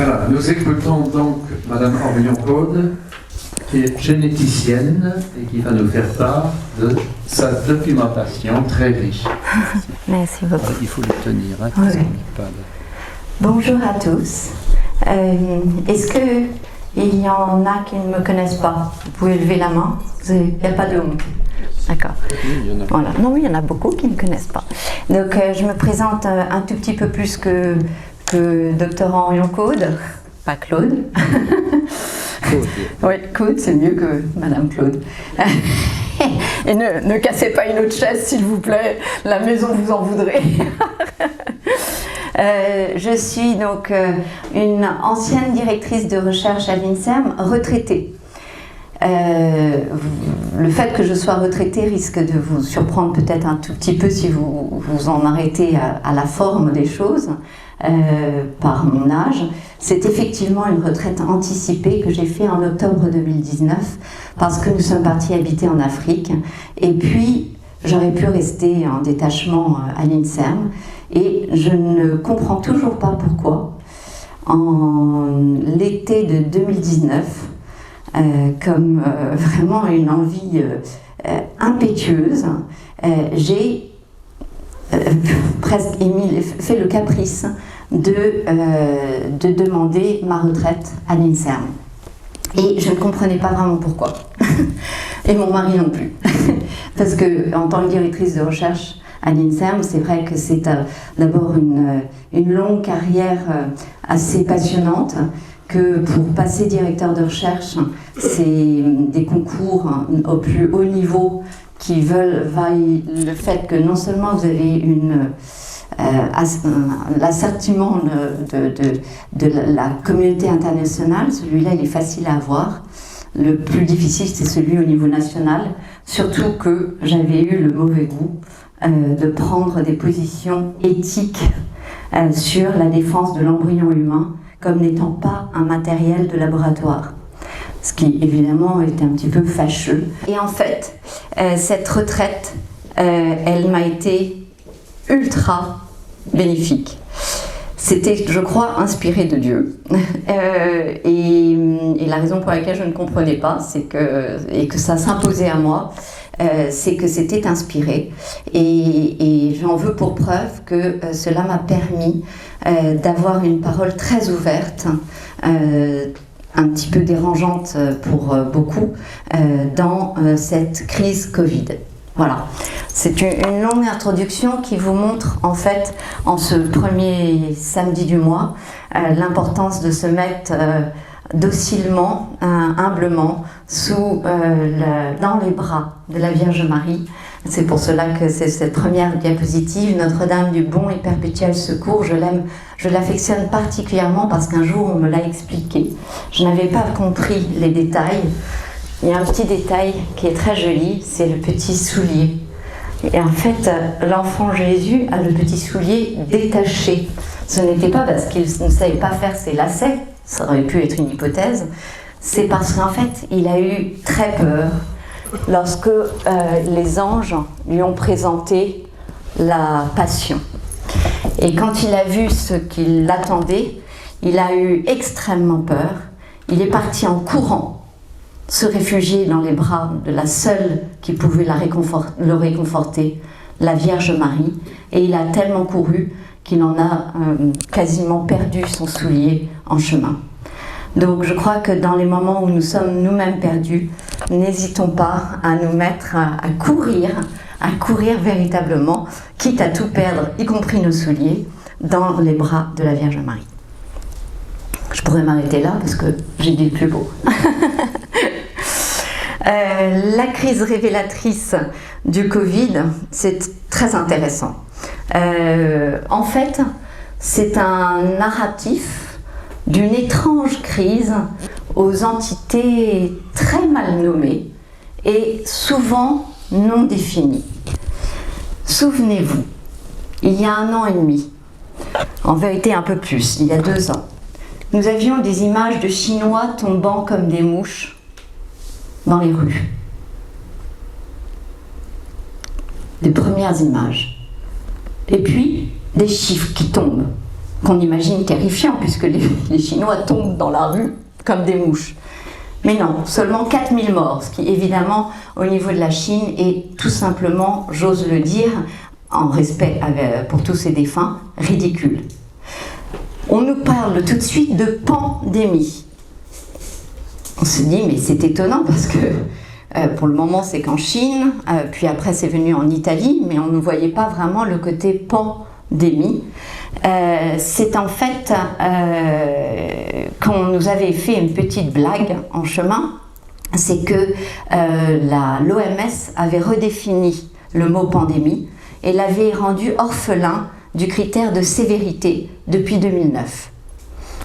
Voilà, nous écoutons donc Madame Orion-Claude, qui est généticienne et qui va nous faire part de sa documentation très riche. Merci beaucoup. Il faut le tenir, hein, Oui. parce qu'on n'est pas là. Bonjour à tous. Est-ce qu'il y en a qui ne me connaissent pas? Vous pouvez lever la main. Il n'y a pas de honte. D'accord. Oui, il y en a. Voilà. Non, oui, il y en a beaucoup qui ne me connaissent pas. Donc, je me présente un tout petit peu plus que Dr Orion-Claude. Pas Claude. Claude. Oui, Claude, c'est mieux que Madame Claude. Et ne cassez pas une autre chaise, s'il vous plaît. La maison vous en voudrait. Je suis donc une ancienne directrice de recherche à l'INSERM, retraitée. Le fait que je sois retraitée risque de vous surprendre peut-être un tout petit peu si vous vous en arrêtez à la forme des choses par mon âge. C'est effectivement une retraite anticipée que j'ai fait en octobre 2019 parce que nous sommes partis habiter en Afrique et puis j'aurais pu rester en détachement à l'INSERM et je ne comprends toujours pas pourquoi en l'été de 2019 comme vraiment une envie impétueuse, j'ai presque fait le caprice de demander ma retraite à l'INSERM. Et je ne comprenais pas vraiment pourquoi. Et mon mari non plus. Parce que en tant que directrice de recherche à l'INSERM, c'est vrai que c'est d'abord une longue carrière assez passionnante, que pour passer directeur de recherche, c'est des concours au plus haut niveau qui vaillent le fait que non seulement vous avez l'assertiment de la communauté internationale, celui-là il est facile à avoir. Le plus difficile c'est celui au niveau national, surtout que j'avais eu le mauvais goût de prendre des positions éthiques sur la défense de l'embryon humain comme n'étant pas un matériel de laboratoire. Ce qui évidemment était un petit peu fâcheux. Et en fait, cette retraite, elle m'a été ultra bénéfique. C'était, je crois, inspiré de Dieu. Et la raison pour laquelle je ne comprenais pas, et que ça s'imposait à moi, c'est que c'était inspiré. Et j'en veux pour preuve que cela m'a permis d'avoir une parole très ouverte, un petit peu dérangeante pour beaucoup, dans cette crise Covid. Voilà, c'est une longue introduction qui vous montre en fait, en ce premier samedi du mois, l'importance de se mettre docilement, humblement, dans les bras de la Vierge Marie. C'est pour cela que c'est cette première diapositive, Notre-Dame du Bon et Perpétuel Secours. Je l'affectionne particulièrement parce qu'un jour on me l'a expliqué. Je n'avais pas compris les détails. Il y a un petit détail qui est très joli, c'est le petit soulier. Et en fait, l'enfant Jésus a le petit soulier détaché. Ce n'était pas parce qu'il ne savait pas faire ses lacets, ça aurait pu être une hypothèse, c'est parce qu'en fait, il a eu très peur lorsque les anges lui ont présenté la passion. Et quand il a vu ce qui l'attendait, il a eu extrêmement peur. Il est parti en courant, se réfugier dans les bras de la seule qui pouvait le réconforter, la Vierge Marie. Et il a tellement couru qu'il en a quasiment perdu son soulier en chemin. Donc je crois que dans les moments où nous sommes nous-mêmes perdus, n'hésitons pas à nous mettre à courir véritablement, quitte à tout perdre, y compris nos souliers, dans les bras de la Vierge Marie. Je pourrais m'arrêter là parce que j'ai dit le plus beau. La crise révélatrice du Covid, c'est très intéressant. En fait, c'est un narratif d'une étrange crise aux entités très mal nommées et souvent non définies. Souvenez-vous, il y a 1 an et demi, en vérité un peu plus, il y a 2 ans, nous avions des images de Chinois tombant comme des mouches dans les rues. Des premières images. Et puis, des chiffres qui tombent. qu'on imagine terrifiant, puisque les Chinois tombent dans la rue comme des mouches. Mais non, seulement 4000 morts, ce qui évidemment, au niveau de la Chine, est tout simplement, j'ose le dire, en respect pour tous ces défunts, ridicule. On nous parle tout de suite de pandémie. On se dit, mais c'est étonnant parce que pour le moment c'est qu'en Chine, puis après c'est venu en Italie, mais on ne voyait pas vraiment le côté pandémie. C'est en fait qu'on nous avait fait une petite blague en chemin, c'est que l'OMS avait redéfini le mot pandémie et l'avait rendu orphelin du critère de sévérité depuis 2009.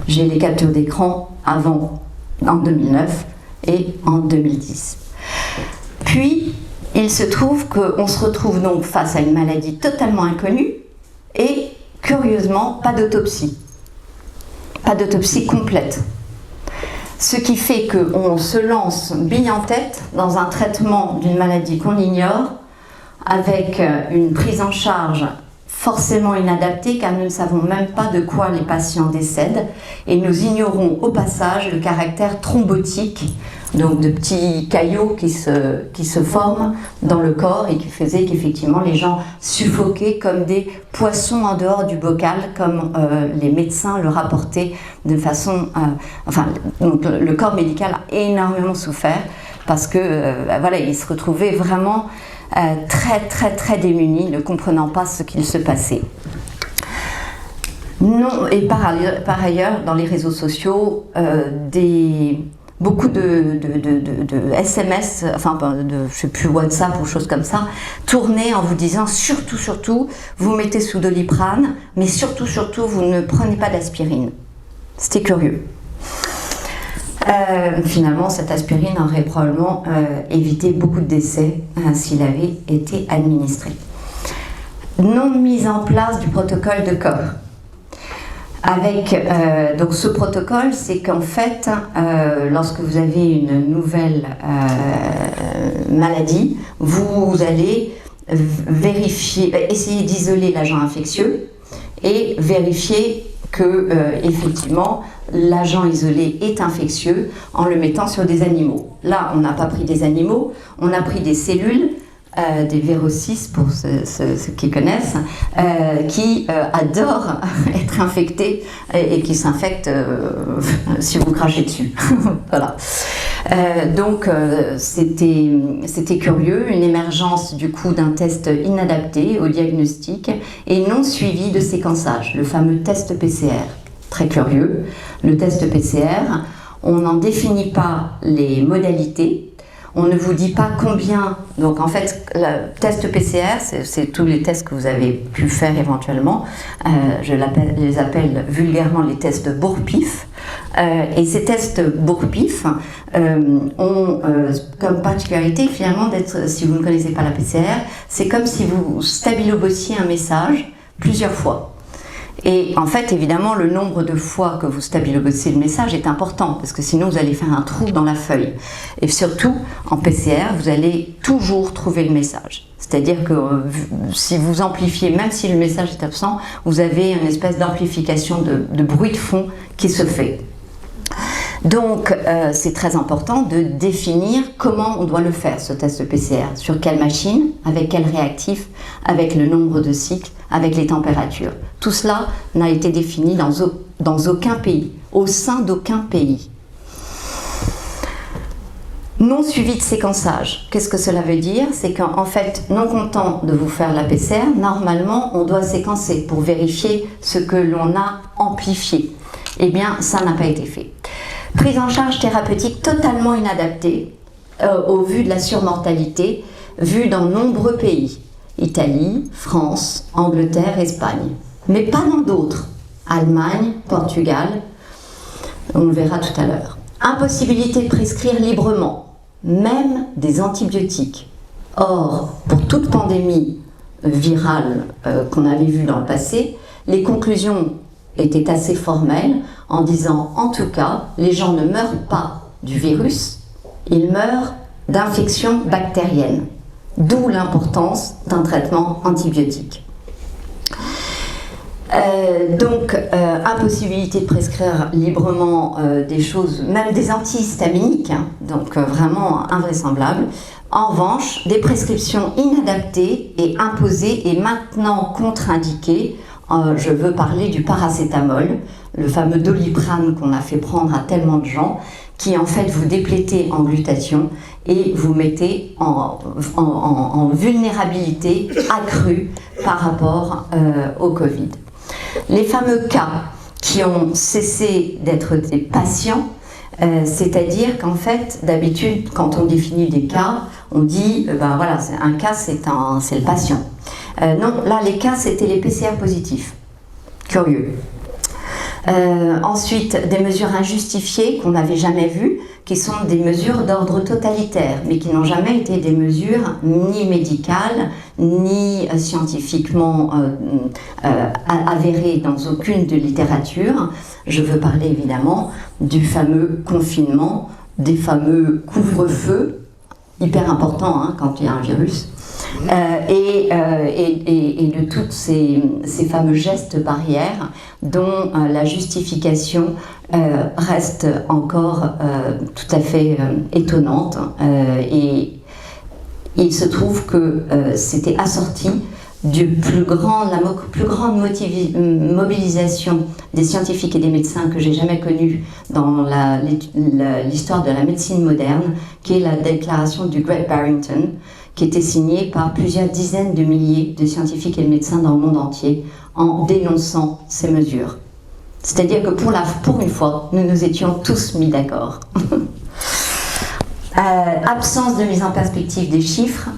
J'ai les captures d'écran avant, en 2009 et en 2010. Puis, il se trouve qu'on se retrouve donc face à une maladie totalement inconnue et, curieusement, pas d'autopsie. Pas d'autopsie complète. Ce qui fait qu'on se lance bille en tête dans un traitement d'une maladie qu'on ignore, avec une prise en charge forcément inadaptée, car nous ne savons même pas de quoi les patients décèdent, et nous ignorons au passage le caractère thrombotique, donc de petits caillots qui se forment dans le corps et qui faisaient qu'effectivement les gens suffoquaient comme des poissons en dehors du bocal, comme les médecins le rapportaient de façon... donc le corps médical a énormément souffert parce que voilà, il se retrouvait vraiment très démunis, ne comprenant pas ce qu'il se passait. Non, et par ailleurs, dans les réseaux sociaux, beaucoup de SMS, je sais plus, WhatsApp ou choses comme ça, tournaient en vous disant surtout, vous mettez sous Doliprane, mais surtout, vous ne prenez pas d'aspirine. C'était curieux. Finalement, cette aspirine aurait probablement évité beaucoup de décès s'il avait été administré. Non mise en place du protocole de Koch. Donc ce protocole, c'est qu'en fait, lorsque vous avez une nouvelle maladie, vous allez essayer d'isoler l'agent infectieux et vérifier que effectivement l'agent isolé est infectieux en le mettant sur des animaux. Là, on n'a pas pris des animaux, on a pris des cellules, des vérocis pour ceux qui connaissent, qui adorent être infectés et qui s'infectent si vous crachez dessus. Voilà. Donc c'était curieux, une émergence du coup d'un test inadapté au diagnostic et non suivi de séquençage, le fameux test PCR. Très curieux, le test PCR, on n'en définit pas les modalités. On ne vous dit pas combien, donc en fait, le test PCR, c'est tous les tests que vous avez pu faire éventuellement. Je les appelle vulgairement les tests Bourre-Pif. Et ces tests Bourre-Pif ont comme particularité finalement d'être, si vous ne connaissez pas la PCR, c'est comme si vous stabilobossiez un message plusieurs fois. Et en fait, évidemment, le nombre de fois que vous stabilobossez le message est important, parce que sinon vous allez faire un trou dans la feuille. Et surtout, en PCR, vous allez toujours trouver le message. C'est-à-dire que si vous amplifiez, même si le message est absent, vous avez une espèce d'amplification de bruit de fond qui se fait. Donc, c'est très important de définir comment on doit le faire, ce test PCR. Sur quelle machine, avec quel réactif, avec le nombre de cycles, avec les températures. Tout cela n'a été défini dans aucun pays, au sein d'aucun pays. Non suivi de séquençage. Qu'est-ce que cela veut dire? C'est qu'en fait, non content de vous faire la PCR, normalement, on doit séquencer pour vérifier ce que l'on a amplifié. Eh bien, ça n'a pas été fait. Prise en charge thérapeutique totalement inadaptée au vu de la surmortalité vue dans nombreux pays. Italie, France, Angleterre, Espagne. Mais pas dans d'autres. Allemagne, Portugal, on le verra tout à l'heure. Impossibilité de prescrire librement, même des antibiotiques. Or, pour toute pandémie virale qu'on avait vue dans le passé, les conclusions étaient assez formelles en disant, en tout cas, les gens ne meurent pas du virus, ils meurent d'infections bactériennes. D'où l'importance d'un traitement antibiotique. Donc, impossibilité de prescrire librement des choses, même des antihistaminiques, hein, donc vraiment invraisemblable. En revanche, des prescriptions inadaptées et imposées et maintenant contre-indiquées. Je veux parler du paracétamol, le fameux Doliprane qu'on a fait prendre à tellement de gens, qui en fait vous déplétez en glutathion et vous mettez en vulnérabilité accrue par rapport au Covid. Les fameux cas qui ont cessé d'être des patients, c'est-à-dire qu'en fait, d'habitude, quand on définit des cas, on dit, ben voilà, un cas, c'est le patient. Non, là, les cas, c'était les PCR positifs. Curieux. Ensuite, des mesures injustifiées qu'on n'avait jamais vues, qui sont des mesures d'ordre totalitaire, mais qui n'ont jamais été des mesures ni médicales, ni scientifiquement avérées dans aucune de littérature. Je veux parler évidemment du fameux confinement, des fameux couvre-feux, hyper important hein, quand il y a un virus, et de tous ces fameux gestes barrières dont la justification reste encore tout à fait étonnante. Et il se trouve que c'était assorti la plus grande mobilisation des scientifiques et des médecins que j'ai jamais connue dans l'histoire de la médecine moderne, qui est la déclaration du Great Barrington, qui était signée par plusieurs dizaines de milliers de scientifiques et de médecins dans le monde entier en dénonçant ces mesures. C'est-à-dire que pour une fois, nous nous étions tous mis d'accord. Absence de mise en perspective des chiffres,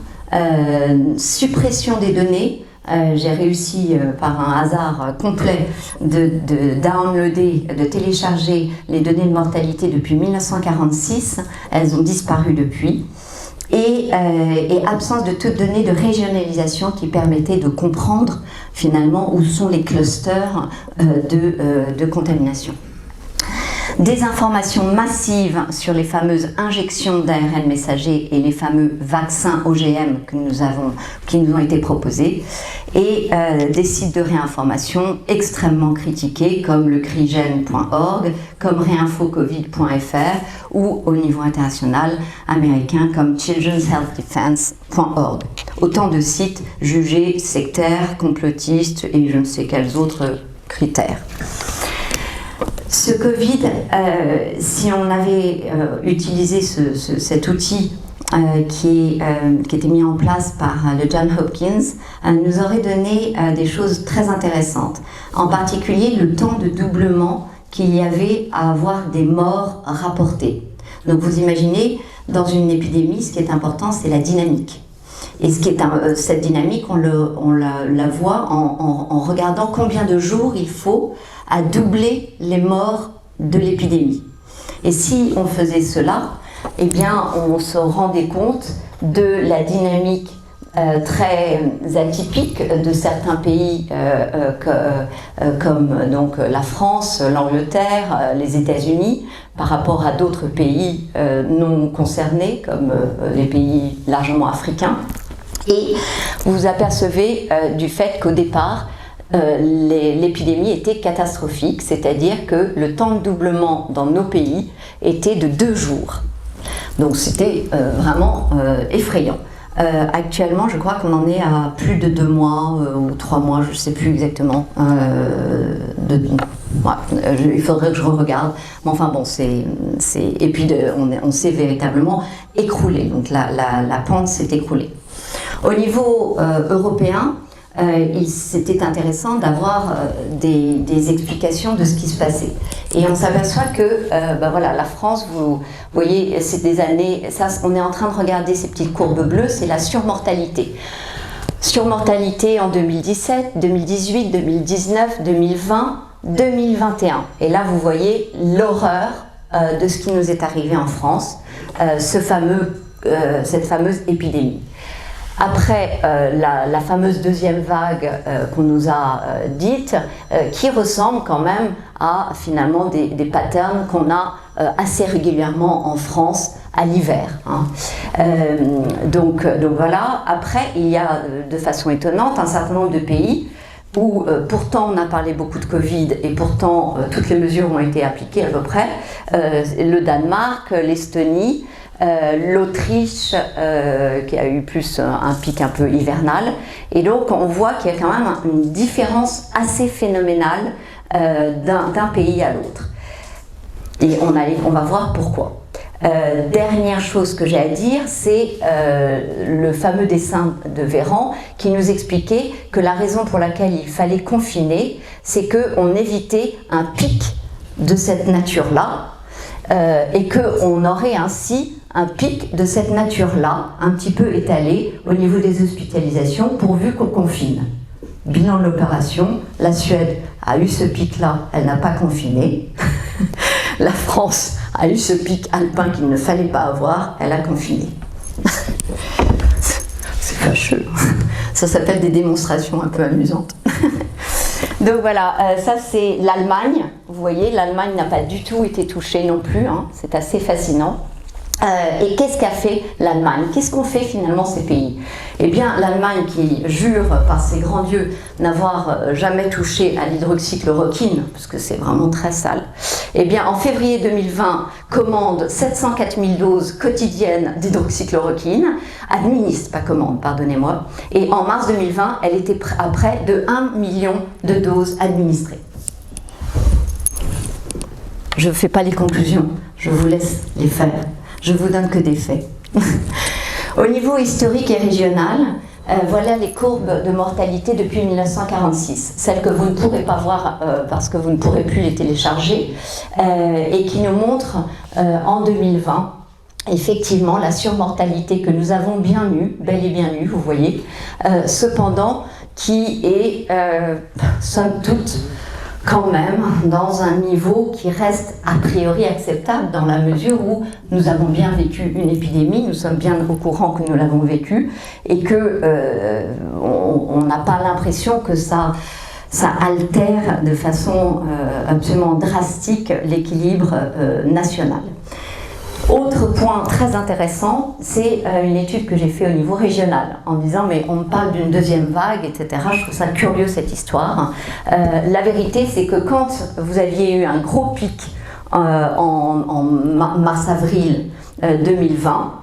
suppression des données. J'ai réussi par un hasard complet de downloader, de télécharger les données de mortalité depuis 1946. Elles ont disparu depuis. Et absence de toutes données de régionalisation qui permettaient de comprendre finalement où sont les clusters de contamination. Des informations massives sur les fameuses injections d'ARN messager et les fameux vaccins OGM qui nous ont été proposés, et des sites de réinformation extrêmement critiqués comme le crigen.org, comme réinfocovid.fr ou au niveau international américain comme childrenshealthdefense.org. Autant de sites jugés sectaires, complotistes et je ne sais quels autres critères. Ce Covid, si on avait utilisé cet outil qui était mis en place par le Johns Hopkins, nous aurait donné des choses très intéressantes. En particulier, le temps de doublement qu'il y avait à avoir des morts rapportées. Donc vous imaginez, dans une épidémie, ce qui est important, c'est la dynamique. Et cette dynamique, on la voit en regardant combien de jours il faut à doubler les morts de l'épidémie. Et si on faisait cela, eh bien, on se rendait compte de la dynamique très atypique de certains pays comme donc, la France, l'Angleterre, les États-Unis, par rapport à d'autres pays non concernés, comme les pays largement africains. Et vous vous apercevez du fait qu'au départ, l'épidémie était catastrophique, c'est-à-dire que le temps de doublement dans nos pays était de 2 jours. Donc c'était vraiment effrayant. Actuellement, je crois qu'on en est à plus de 2 mois ou 3 mois, je ne sais plus exactement. Il faudrait que je regarde. Mais enfin bon, et puis on s'est véritablement écroulé. Donc la pente s'est écroulée. Au niveau européen, c'était intéressant d'avoir des explications de ce qui se passait. Et on s'aperçoit que voilà, la France, vous voyez, c'est des années, ça, on est en train de regarder ces petites courbes bleues, c'est la surmortalité. Surmortalité en 2017, 2018, 2019, 2020, 2021. Et là, vous voyez l'horreur de ce qui nous est arrivé en France, cette fameuse épidémie. Après la fameuse deuxième vague qu'on nous a dite, qui ressemble quand même à finalement des patterns qu'on a assez régulièrement en France à l'hiver. Hein. Donc voilà, après il y a de façon étonnante un certain nombre de pays où pourtant on a parlé beaucoup de Covid et pourtant toutes les mesures ont été appliquées à peu près, le Danemark, l'Estonie, l'Autriche qui a eu plus un pic un peu hivernal, et donc on voit qu'il y a quand même une différence assez phénoménale d'un pays à l'autre. Et on va voir pourquoi. Dernière chose que j'ai à dire, c'est le fameux dessin de Véran qui nous expliquait que la raison pour laquelle il fallait confiner, c'est qu'on évitait un pic de cette nature-là et qu'on aurait ainsi un pic de cette nature-là, un petit peu étalé au niveau des hospitalisations pourvu qu'on confine. Bilan de l'opération, la Suède a eu ce pic-là, elle n'a pas confiné. La France a eu ce pic alpin qu'il ne fallait pas avoir, elle a confiné. C'est fâcheux. Ça s'appelle des démonstrations un peu amusantes. Donc voilà, ça c'est l'Allemagne. Vous voyez, l'Allemagne n'a pas du tout été touchée non plus, hein. C'est assez fascinant. Et qu'est-ce qu'a fait l'Allemagne? Qu'est-ce qu'ont fait finalement ces pays? Eh bien, l'Allemagne qui jure par ses grands dieux n'avoir jamais touché à l'hydroxychloroquine, parce que c'est vraiment très sale, eh bien, en février 2020, commande 704 000 doses quotidiennes d'hydroxychloroquine, administre, pas commande, pardonnez-moi, et en mars 2020, elle était à près de 1 million de doses administrées. Je ne fais pas les conclusions, je vous laisse les faire. Je vous donne que des faits. Au niveau historique et régional, voilà les courbes de mortalité depuis 1946, celles que vous ne pourrez pas voir parce que vous ne pourrez plus les télécharger, et qui nous montrent en 2020, effectivement, la surmortalité que nous avons bien eue, bel et bien eue, vous voyez, cependant, qui est, somme toute, quand même dans un niveau qui reste a priori acceptable dans la mesure où nous avons bien vécu une épidémie, nous sommes bien au courant que nous l'avons vécue et que on n'a pas l'impression que ça altère de façon absolument drastique l'équilibre national. Autre point très intéressant, c'est une étude que j'ai faite au niveau régional, en disant mais on parle d'une deuxième vague, etc. Je trouve ça curieux cette histoire. La vérité, c'est que quand vous aviez eu un gros pic en mars-avril 2020,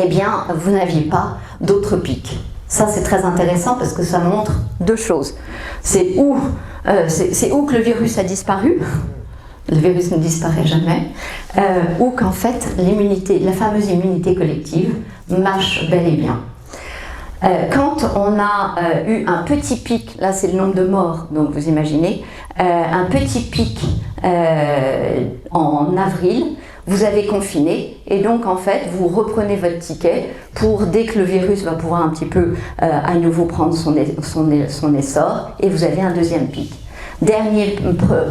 eh bien vous n'aviez pas d'autres pics. Ça c'est très intéressant parce que ça montre deux choses. C'est où que le virus a disparu. Le virus ne disparaît jamais, ou qu'en fait l'immunité, la fameuse immunité collective marche bel et bien. Quand on a eu un petit pic, là c'est le nombre de morts, donc vous imaginez, un petit pic en avril, vous avez confiné et donc en fait vous reprenez votre ticket pour dès que le virus va pouvoir un petit peu à nouveau prendre son essor et vous avez un deuxième pic. Dernière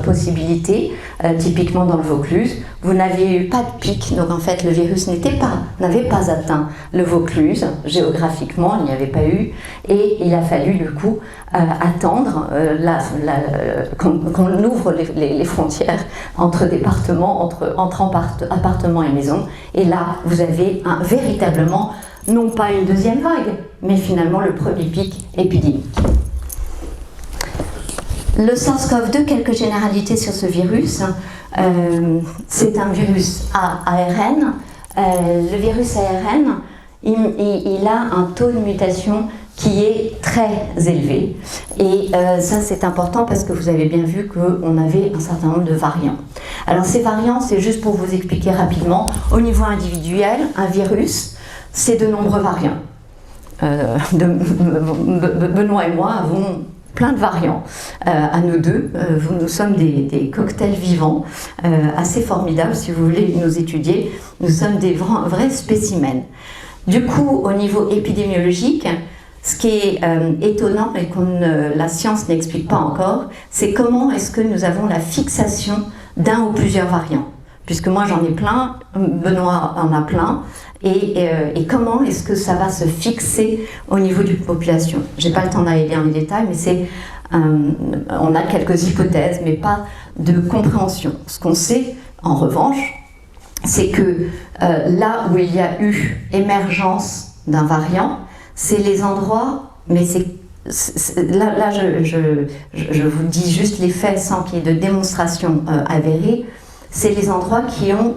possibilité, typiquement dans le Vaucluse, vous n'aviez eu pas de pic, donc en fait le virus n'avait pas atteint le Vaucluse, géographiquement il n'y avait pas eu, et il a fallu du coup attendre qu'on ouvre les frontières entre départements, entre appartements et maisons, et là vous avez véritablement, non pas une deuxième vague, mais finalement le premier pic épidémique. Le SARS-CoV-2, quelques généralités sur ce virus. C'est un virus ARN. Le virus ARN, il a un taux de mutation qui est très élevé. Et ça, c'est important parce que vous avez bien vu qu'on avait un certain nombre de variants. Alors ces variants, c'est juste pour vous expliquer rapidement. Au niveau individuel, un virus, c'est de nombreux variants. Benoît et moi avons plein de variants à nous deux. Nous sommes des cocktails vivants assez formidables si vous voulez nous étudier. Nous sommes des vrais spécimens. Du coup, au niveau épidémiologique, ce qui est étonnant et que la science n'explique pas encore, c'est comment est-ce que nous avons la fixation d'un ou plusieurs variants. Puisque moi j'en ai plein, Benoît en a plein, et comment est-ce que ça va se fixer au niveau d'une population? J'ai pas le temps d'aller bien en détail, mais on a quelques hypothèses, mais pas de compréhension. Ce qu'on sait, en revanche, c'est que là où il y a eu émergence d'un variant, c'est les endroits, mais c'est là je vous dis juste les faits sans qu'il y ait de démonstration avérée, c'est les endroits qui ont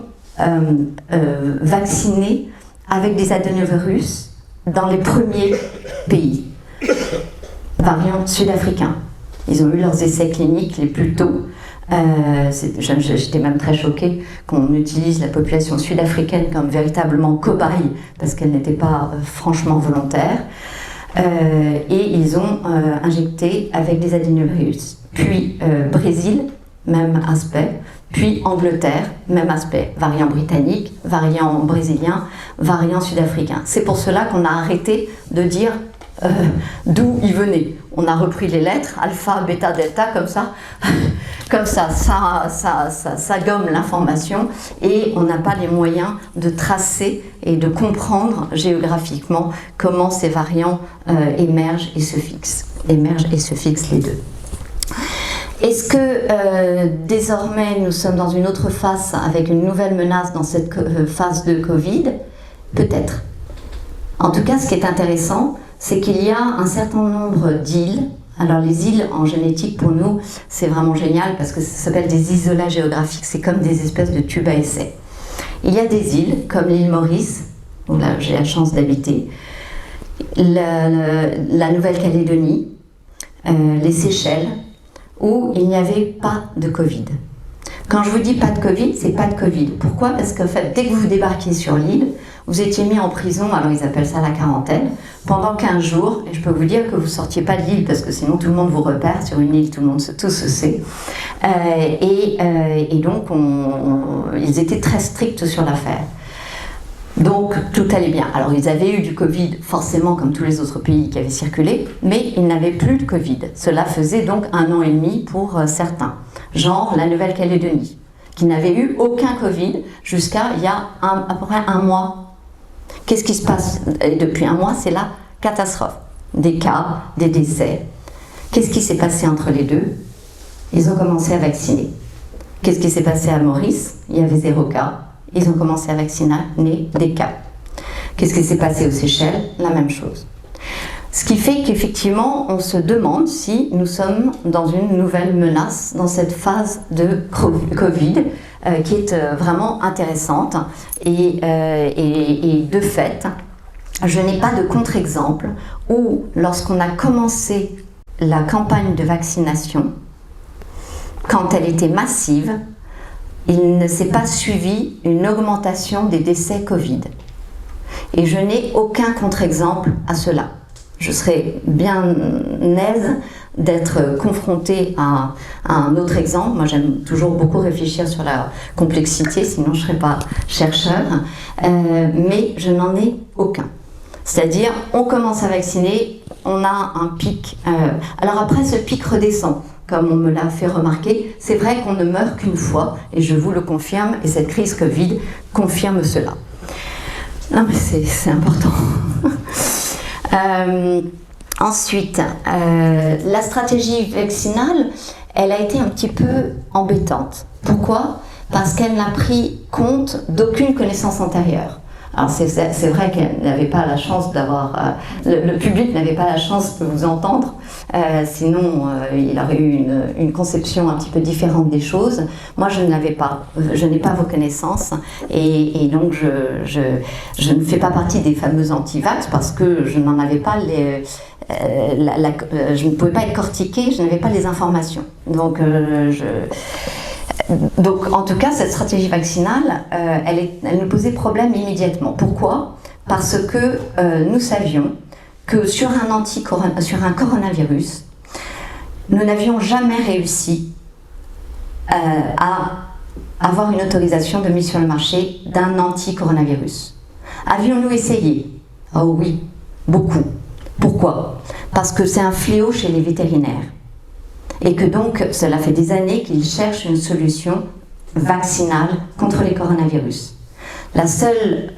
vacciné avec des adénovirus dans les premiers pays, variant sud-africain. Ils ont eu leurs essais cliniques les plus tôt. J'étais même très choquée qu'on utilise la population sud-africaine comme véritablement cobaye parce qu'elle n'était pas franchement volontaire. Et ils ont injecté avec des adénovirus. Puis Brésil, même aspect. Puis Angleterre, même aspect. Variant britannique, variant brésilien, variant sud-africain. C'est pour cela qu'on a arrêté de dire d'où ils venaient. On a repris les lettres, alpha, bêta, delta, comme ça. Comme ça gomme l'information et on n'a pas les moyens de tracer et de comprendre géographiquement comment ces variants émergent et se fixent. Émergent et se fixent les deux. Est-ce que désormais nous sommes dans une autre phase avec une nouvelle menace dans cette phase de Covid? Peut-être. En tout cas, ce qui est intéressant, c'est qu'il y a un certain nombre d'îles. Alors les îles en génétique pour nous c'est vraiment génial parce que ça s'appelle des isolats géographiques, c'est comme des espèces de tubes à essai. Il y a des îles comme l'île Maurice, où là j'ai la chance d'habiter, la Nouvelle-Calédonie, les Seychelles, où il n'y avait pas de Covid. Quand je vous dis pas de Covid, c'est pas de Covid. Pourquoi? Parce qu'en fait, dès que vous débarquez sur l'île, vous étiez mis en prison, alors ils appellent ça la quarantaine, pendant 15 jours, et je peux vous dire que vous ne sortiez pas de l'île, parce que sinon tout le monde vous repère, sur une île tout se sait. Et donc ils étaient très stricts sur l'affaire. Donc tout allait bien. Alors ils avaient eu du Covid, forcément comme tous les autres pays qui avaient circulé, mais ils n'avaient plus de Covid. Cela faisait donc 1 an et demi pour certains, genre la Nouvelle-Calédonie, qui n'avait eu aucun Covid jusqu'à il y a à peu près 1 mois. Qu'est-ce qui se passe depuis 1 mois? C'est la catastrophe. Des cas, des décès. Qu'est-ce qui s'est passé entre les deux? Ils ont commencé à vacciner. Qu'est-ce qui s'est passé à Maurice? Il y avait 0 cas. Ils ont commencé à vacciner des cas. Qu'est-ce qui s'est passé aux Seychelles? La même chose. Ce qui fait qu'effectivement, on se demande si nous sommes dans une nouvelle menace dans cette phase de Covid qui est vraiment intéressante. Et de fait, je n'ai pas de contre-exemple où, lorsqu'on a commencé la campagne de vaccination, quand elle était massive, il ne s'est pas suivi une augmentation des décès Covid. Et je n'ai aucun contre-exemple à cela. Je serais bien aise d'être confrontée à un autre exemple. Moi, j'aime toujours beaucoup réfléchir sur la complexité, sinon je ne serais pas chercheur. Mais je n'en ai aucun. C'est-à-dire, on commence à vacciner, on a un pic. Alors après, ce pic redescend. Comme on me l'a fait remarquer, c'est vrai qu'on ne meurt qu'une fois, et je vous le confirme, et cette crise Covid confirme cela. Non mais c'est important. Ensuite, la stratégie vaccinale, elle a été un petit peu embêtante. Pourquoi? Parce qu'elle n'a pris compte d'aucune connaissance antérieure. Alors c'est vrai qu'elle n'avait pas la chance d'avoir... le public n'avait pas la chance de vous entendre, sinon il aurait eu une conception un petit peu différente des choses. Moi je n'ai pas vos connaissances et donc je ne fais pas partie des fameux anti-vax parce que je n'en avais pas je ne pouvais pas être cortiquée, je n'avais pas les informations. Donc en tout cas, cette stratégie vaccinale, elle nous posait problème immédiatement. Pourquoi? Parce que nous savions que sur un coronavirus, nous n'avions jamais réussi à avoir une autorisation de mise sur le marché d'un anti-coronavirus. Avions-nous essayé? Oh oui, beaucoup. Pourquoi? Parce que c'est un fléau chez les vétérinaires. Et que donc, cela fait des années qu'ils cherchent une solution vaccinale contre les coronavirus. La seule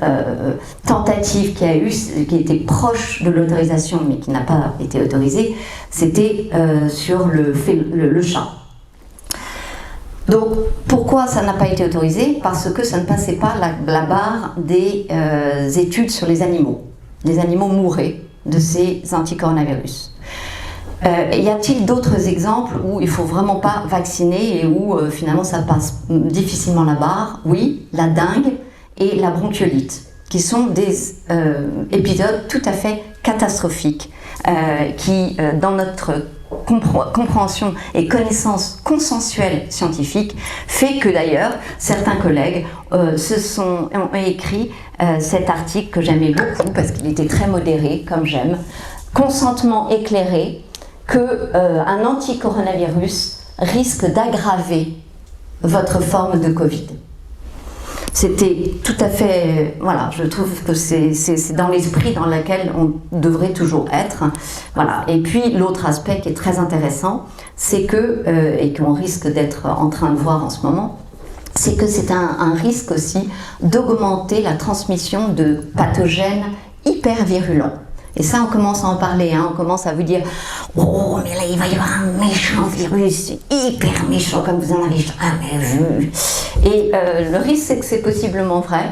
tentative qui a eu, qui était proche de l'autorisation, mais qui n'a pas été autorisée, c'était sur le chat. Donc, pourquoi ça n'a pas été autorisé? Parce que ça ne passait pas la barre des études sur les animaux. Les animaux mouraient de ces anticoronavirus. Y a-t-il d'autres exemples où il ne faut vraiment pas vacciner et où finalement ça passe difficilement la barre? Oui, la dengue et la bronchiolite, qui sont des épisodes tout à fait catastrophiques, qui, dans notre compréhension et connaissance consensuelle scientifique, fait que d'ailleurs certains collègues ont écrit cet article que j'aimais beaucoup parce qu'il était très modéré, comme j'aime, Consentement éclairé, qu'un anti-coronavirus risque d'aggraver votre forme de Covid. C'était tout à fait... Voilà, je trouve que c'est dans l'esprit dans lequel on devrait toujours être. Voilà. Et puis, l'autre aspect qui est très intéressant, c'est que, et qu'on risque d'être en train de voir en ce moment, c'est que c'est un risque aussi d'augmenter la transmission de pathogènes hyper virulents. Et ça, on commence à en parler, hein. On commence à vous dire « Oh, mais là, il va y avoir un méchant virus, hyper méchant, comme vous en avez jamais vu. » Et le risque, c'est que c'est possiblement vrai.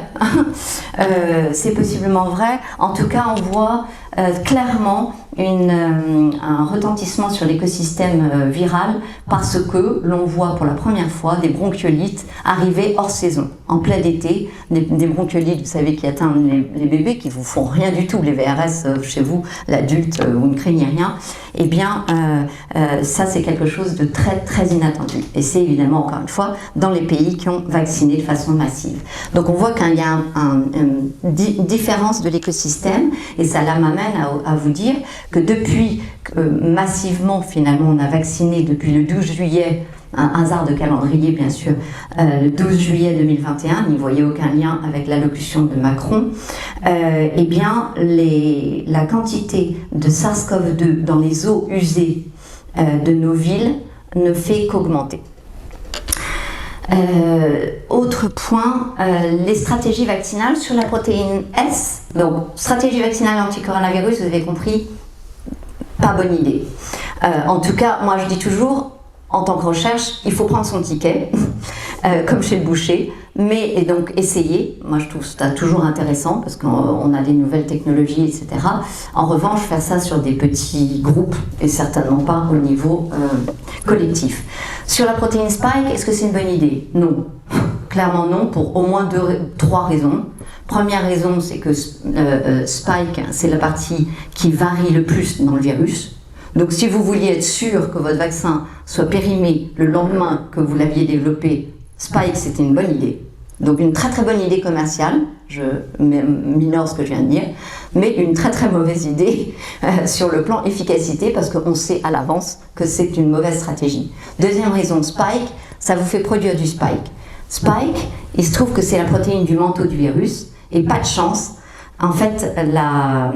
C'est possiblement vrai. En tout cas, on voit clairement un retentissement sur l'écosystème viral parce que l'on voit pour la première fois des bronchiolites arriver hors saison, en plein été, des bronchiolites, vous savez, qui atteignent les bébés, qui vous font rien du tout, les VRS chez vous, l'adulte, vous ne craignez rien. Eh bien, ça c'est quelque chose de très très inattendu. Et c'est évidemment, encore une fois, dans les pays qui ont vacciné de façon massive. Donc on voit qu'il y a une différence de l'écosystème, et ça là m'amène à vous dire que depuis que massivement, finalement, on a vacciné depuis le 12 juillet, un hasard de calendrier bien sûr, le 12 juillet 2021, n'y voyez aucun lien avec l'allocution de Macron, eh bien la quantité de SARS-CoV-2 dans les eaux usées de nos villes ne fait qu'augmenter. Autre point, les stratégies vaccinales sur la protéine S. Donc, stratégie vaccinale anti-coronavirus, vous avez compris, pas bonne idée. En tout cas, moi je dis toujours, en tant que recherche, il faut prendre son ticket, comme chez le boucher, et donc essayer. Moi je trouve ça toujours intéressant parce qu'on a des nouvelles technologies, etc. En revanche, faire ça sur des petits groupes et certainement pas au niveau collectif. Sur la protéine Spike, est-ce que c'est une bonne idée? Non. Clairement non, pour au moins trois raisons. Première raison, c'est que Spike, c'est la partie qui varie le plus dans le virus. Donc si vous vouliez être sûr que votre vaccin soit périmé le lendemain que vous l'aviez développé, Spike, c'était une bonne idée. Donc une très très bonne idée commerciale, je minore ce que je viens de dire, mais une très très mauvaise idée sur le plan efficacité parce qu'on sait à l'avance que c'est une mauvaise stratégie. Deuxième raison, Spike, ça vous fait produire du Spike. Spike, il se trouve que c'est la protéine du manteau du virus et pas de chance. En fait, la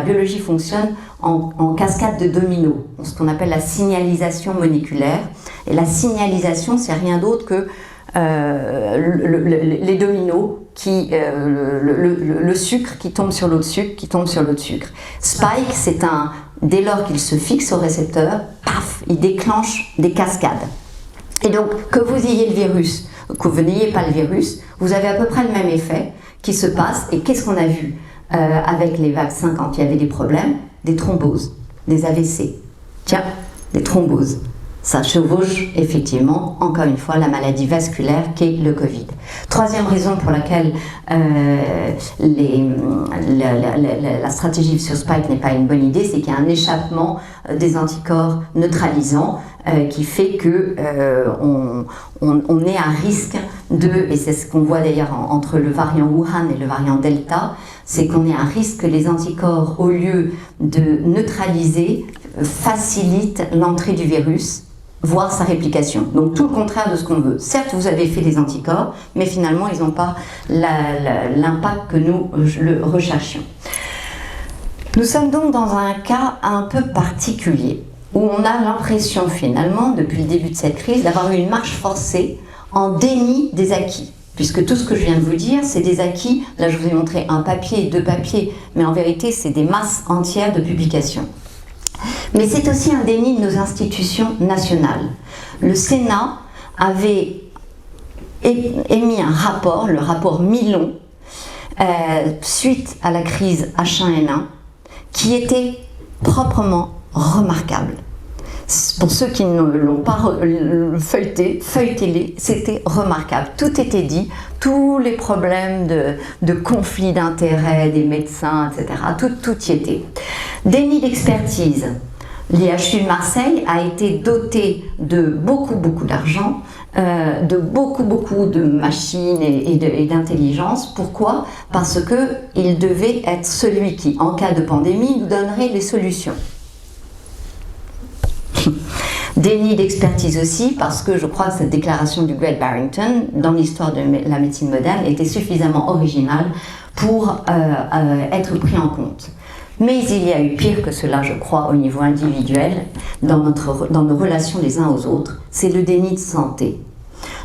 biologie fonctionne en cascade de dominos, ce qu'on appelle la signalisation moléculaire. Et la signalisation, c'est rien d'autre que les dominos, le sucre qui tombe sur l'autre sucre, qui tombe sur l'autre sucre. Spike, dès lors qu'il se fixe au récepteur, paf, il déclenche des cascades. Et donc, que vous ayez le virus, que vous n'ayez pas le virus, vous avez à peu près le même effet qui se passe. Et qu'est-ce qu'on a vu avec les vaccins quand il y avait des problèmes? Des thromboses, des AVC. Tiens, des thromboses. Ça chevauche effectivement, encore une fois, la maladie vasculaire qu'est le Covid. Troisième raison pour laquelle la stratégie sur Spike n'est pas une bonne idée, c'est qu'il y a un échappement des anticorps neutralisants qui fait que on est à risque et c'est ce qu'on voit d'ailleurs entre le variant Wuhan et le variant Delta, c'est qu'on est à risque que les anticorps, au lieu de neutraliser, facilitent l'entrée du virus, voire sa réplication. Donc tout le contraire de ce qu'on veut. Certes, vous avez fait des anticorps, mais finalement, ils n'ont pas l'impact que nous le recherchions. Nous sommes donc dans un cas un peu particulier, où on a l'impression finalement, depuis le début de cette crise, d'avoir eu une marche forcée en déni des acquis. Puisque tout ce que je viens de vous dire, c'est des acquis. Là, je vous ai montré un papier, 2 papiers, mais en vérité, c'est des masses entières de publications. Mais c'est aussi un déni de nos institutions nationales. Le Sénat avait émis un rapport, le rapport Milon, suite à la crise H1N1, qui était proprement remarquable. Pour ceux qui ne l'ont pas feuilleté-les, c'était remarquable. Tout était dit, tous les problèmes de conflit d'intérêts des médecins, etc., tout y était. Déni d'expertise. L'IHU de Marseille a été doté de beaucoup d'argent, de beaucoup de machines et d'intelligence. Pourquoi? Parce qu'il devait être celui qui, en cas de pandémie, nous donnerait les solutions. Déni d'expertise aussi, parce que je crois que cette déclaration du Great Barrington, dans l'histoire de la médecine moderne, était suffisamment originale pour être pris en compte. Mais il y a eu pire que cela, je crois, au niveau individuel, dans nos relations les uns aux autres, c'est le déni de santé.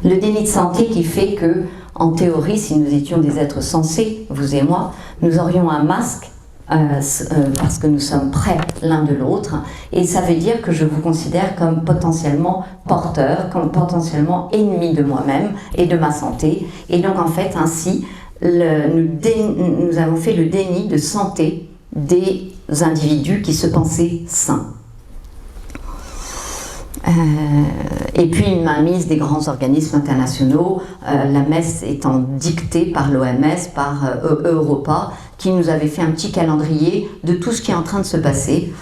Le déni de santé qui fait que, en théorie, si nous étions des êtres sensés, vous et moi, nous aurions un masque parce que nous sommes près l'un de l'autre, et ça veut dire que je vous considère comme potentiellement porteur, comme potentiellement ennemi de moi-même et de ma santé, et donc en fait ainsi nous avons fait le déni de santé des individus qui se pensaient sains. Et puis une mainmise des grands organismes internationaux, la messe étant dictée par l'OMS, par Europa, qui nous avait fait un petit calendrier de tout ce qui est en train de se passer.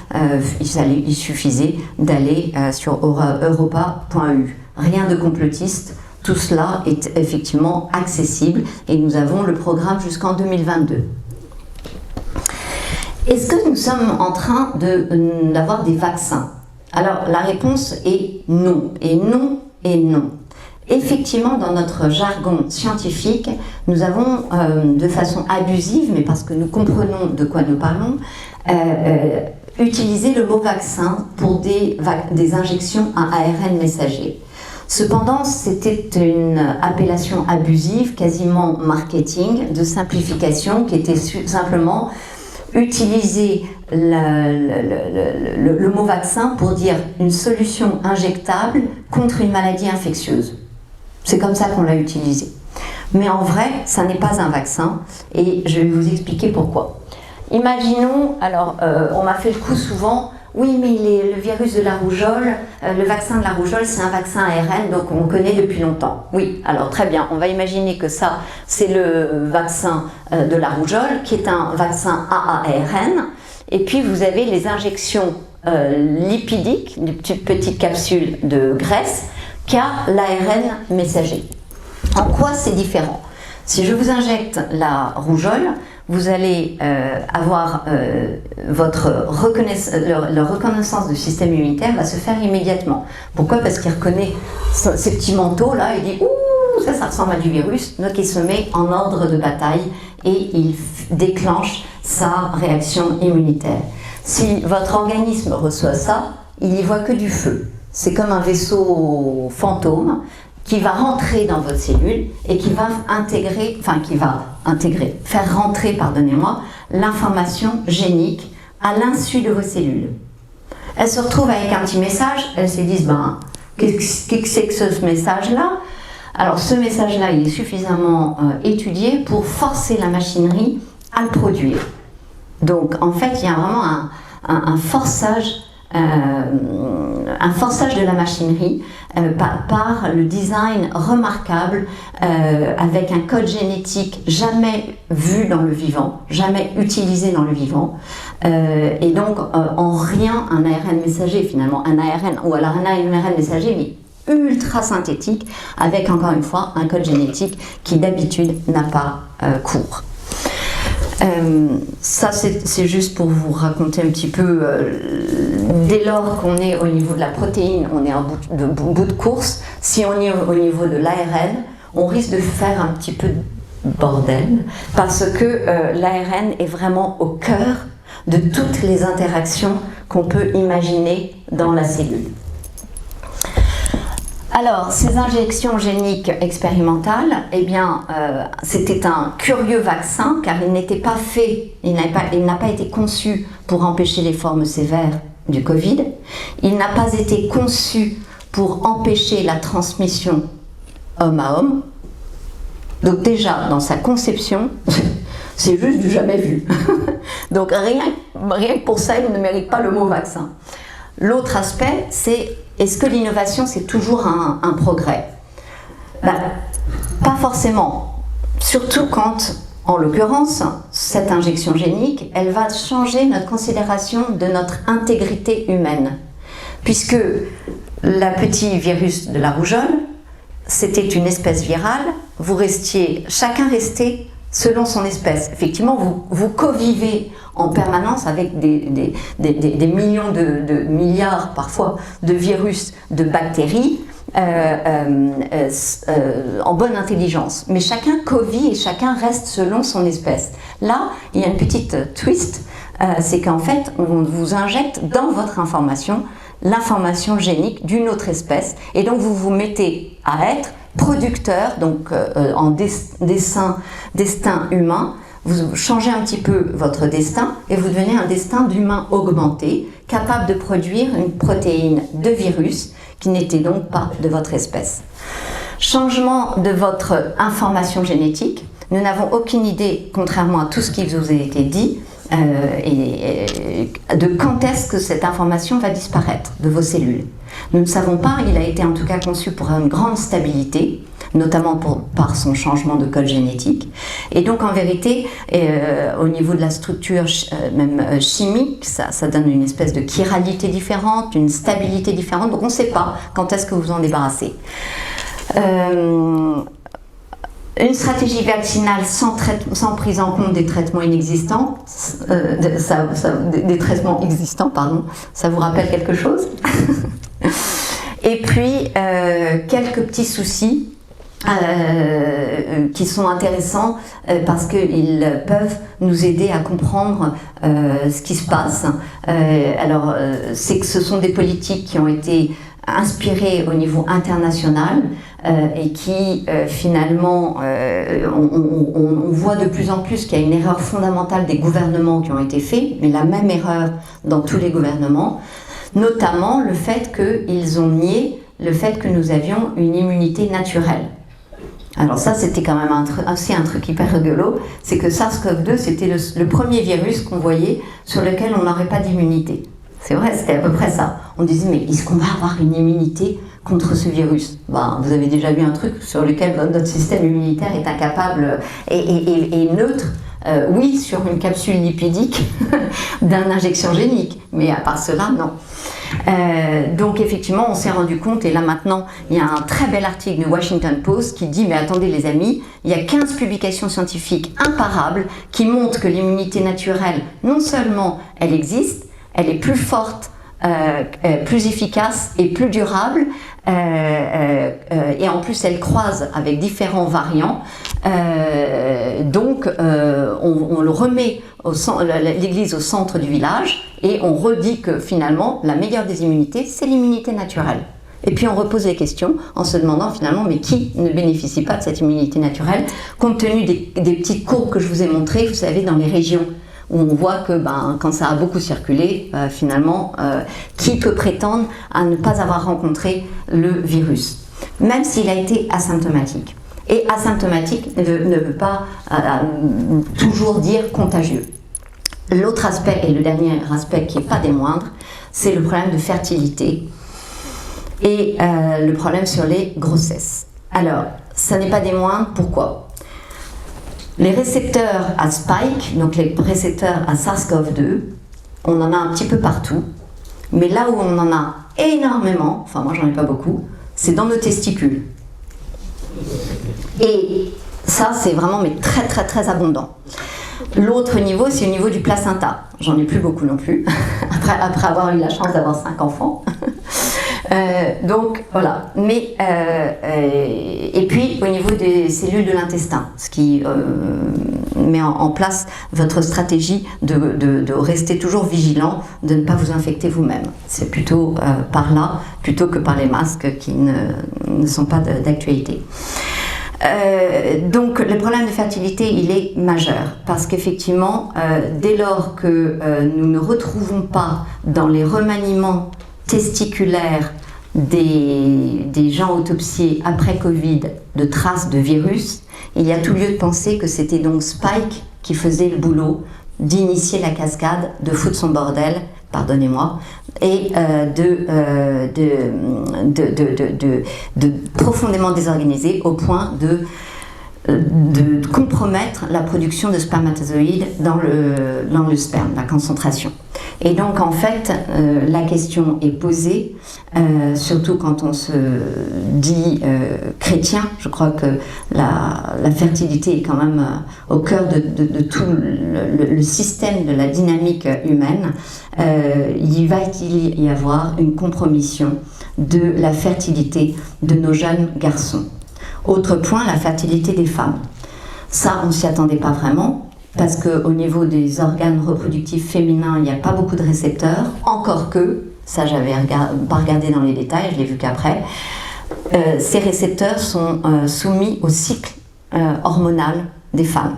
Il suffisait d'aller sur europa.eu. Rien de complotiste, tout cela est effectivement accessible et nous avons le programme jusqu'en 2022. Est-ce que nous sommes en train d'avoir des vaccins? Alors la réponse est non, et non, et non. Effectivement, dans notre jargon scientifique, nous avons de façon abusive, mais parce que nous comprenons de quoi nous parlons, utilisé le mot vaccin pour des injections à ARN messager. Cependant, c'était une appellation abusive, quasiment marketing, de simplification, qui était simplement utiliser le mot vaccin pour dire une solution injectable contre une maladie infectieuse. C'est comme ça qu'on l'a utilisé. Mais en vrai, ça n'est pas un vaccin, et je vais vous expliquer pourquoi. Imaginons, alors on m'a fait le coup souvent, oui mais le virus de la rougeole, le vaccin de la rougeole c'est un vaccin ARN, donc on connaît depuis longtemps. Oui, alors très bien, on va imaginer que ça c'est le vaccin de la rougeole, qui est un vaccin AARN, et puis vous avez les injections lipidiques, des petites capsules de graisse, qui a l'ARN messager. En quoi c'est différent? Si je vous injecte la rougeole, vous allez avoir votre reconnaissance du système immunitaire va se faire immédiatement. Pourquoi? Parce qu'il reconnaît ces petits manteaux là, il dit ouh, ça ressemble à du virus, donc il se met en ordre de bataille et il déclenche sa réaction immunitaire. Si votre organisme reçoit ça, il n'y voit que du feu. C'est comme un vaisseau fantôme qui va rentrer dans votre cellule et qui va faire rentrer, pardonnez-moi, l'information génique à l'insu de vos cellules. Elles se retrouvent avec un petit message, elles se disent, qu'est-ce que c'est que ce message-là? Alors ce message-là, il est suffisamment étudié pour forcer la machinerie à le produire. Donc en fait, il y a vraiment un forçage de la machinerie par le design remarquable avec un code génétique jamais vu dans le vivant, jamais utilisé dans le vivant, et donc en rien un ARN messager finalement, un ARN ou alors un ARN messager mais ultra synthétique avec encore une fois un code génétique qui d'habitude n'a pas cours. Ça c'est juste pour vous raconter un petit peu, dès lors qu'on est au niveau de la protéine, on est en bout de course. Si on est au niveau de l'ARN, on risque de faire un petit peu de bordel, parce que l'ARN est vraiment au cœur de toutes les interactions qu'on peut imaginer dans la cellule. Alors, ces injections géniques expérimentales, eh bien, c'était un curieux vaccin car il n'était pas fait, il n'a pas été conçu pour empêcher les formes sévères du Covid. Il n'a pas été conçu pour empêcher la transmission homme à homme. Donc déjà, dans sa conception, c'est juste du jamais vu. Donc rien rien que pour ça, il ne mérite pas le mot vaccin. L'autre aspect, c'est est-ce que l'innovation, c'est toujours un progrès? Pas forcément. Surtout quand, en l'occurrence, cette injection génique, elle va changer notre considération de notre intégrité humaine. Puisque le petit virus de la rougeole, c'était une espèce virale, chacun restait selon son espèce. Effectivement, vous co-vivez en permanence avec des millions de milliards parfois de virus, de bactéries en bonne intelligence. Mais chacun co-vit et chacun reste selon son espèce. Là, il y a une petite twist, c'est qu'en fait, on vous injecte dans votre information l'information génique d'une autre espèce et donc vous vous mettez à être producteur, donc en destin humain, vous changez un petit peu votre destin et vous devenez un destin d'humain augmenté, capable de produire une protéine de virus qui n'était donc pas de votre espèce. Changement de votre information génétique, nous n'avons aucune idée, contrairement à tout ce qui vous a été dit, de quand est-ce que cette information va disparaître de vos cellules. Nous ne savons pas, il a été en tout cas conçu pour une grande stabilité, notamment par son changement de code génétique. Et donc en vérité, au niveau de la structure même chimique, ça donne une espèce de chiralité différente, une stabilité différente, donc on ne sait pas quand est-ce que vous en débarrassez. Une stratégie vaccinale sans prise en compte des traitements inexistants, des traitements existants, pardon, ça vous rappelle quelque chose? Et puis, quelques petits soucis qui sont intéressants parce qu'ils peuvent nous aider à comprendre ce qui se passe. C'est que ce sont des politiques qui ont été inspirées au niveau international et qui finalement, on voit de plus en plus qu'il y a une erreur fondamentale des gouvernements qui ont été faits, mais la même erreur dans tous les gouvernements, notamment le fait qu'ils ont nié le fait que nous avions une immunité naturelle. Alors ça, c'était quand même aussi un truc hyper rigolo, c'est que SARS-CoV-2, c'était le premier virus qu'on voyait sur lequel on n'aurait pas d'immunité. C'est vrai, c'était à peu près ça. On disait, mais est-ce qu'on va avoir une immunité contre ce virus? Vous avez déjà vu un truc sur lequel notre système immunitaire est incapable et neutre. Oui, sur une capsule lipidique d'une injection génique, mais à part cela, non. Donc effectivement, on s'est rendu compte, et là maintenant, il y a un très bel article du Washington Post qui dit, mais attendez les amis, il y a 15 publications scientifiques imparables qui montrent que l'immunité naturelle, non seulement elle existe, elle est plus forte, plus efficace et plus durable, et en plus elle croise avec différents variants. Donc on le remet l'église au centre du village et on redit que finalement la meilleure des immunités, c'est l'immunité naturelle. Et puis on repose les questions en se demandant finalement, mais qui ne bénéficie pas de cette immunité naturelle, compte tenu des petites courbes que je vous ai montrées, vous savez, dans les régions où on voit que quand ça a beaucoup circulé, finalement, qui peut prétendre à ne pas avoir rencontré le virus, même s'il a été asymptomatique. Et asymptomatique ne veut pas toujours dire contagieux. L'autre aspect, et le dernier aspect qui n'est pas des moindres, c'est le problème de fertilité et le problème sur les grossesses. Alors, ça n'est pas des moindres, pourquoi ? Les récepteurs à Spike, donc les récepteurs à SARS-CoV-2, on en a un petit peu partout, mais là où on en a énormément, enfin moi j'en ai pas beaucoup, c'est dans nos testicules. Et ça c'est vraiment mais très très très abondant. L'autre niveau, c'est au niveau du placenta. J'en ai plus beaucoup non plus, après avoir eu la chance d'avoir 5 enfants. Donc voilà, mais et puis au niveau des cellules de l'intestin, ce qui met en place votre stratégie de rester toujours vigilant, de ne pas vous infecter vous-même. C'est plutôt par là, plutôt que par les masques qui ne sont pas d'actualité. Donc le problème de fertilité, il est majeur parce qu'effectivement, dès lors que nous ne retrouvons pas dans les remaniements testiculaires des gens autopsiés après Covid de traces de virus, il y a tout lieu de penser que c'était donc Spike qui faisait le boulot d'initier la cascade, de foutre son bordel, pardonnez-moi, et de profondément désorganiser au point de compromettre la production de spermatozoïdes dans le sperme, la concentration. Et donc en fait, la question est posée, surtout quand on se dit chrétien. Je crois que la fertilité est quand même au cœur de tout le système de la dynamique humaine. Il va y avoir une compromission de la fertilité de nos jeunes garçons. Autre point, la fertilité des femmes. Ça, on ne s'y attendait pas vraiment, parce qu'au niveau des organes reproductifs féminins, il n'y a pas beaucoup de récepteurs, encore que, ça j'avais pas regardé dans les détails, je l'ai vu qu'après, ces récepteurs sont soumis au cycle hormonal des femmes.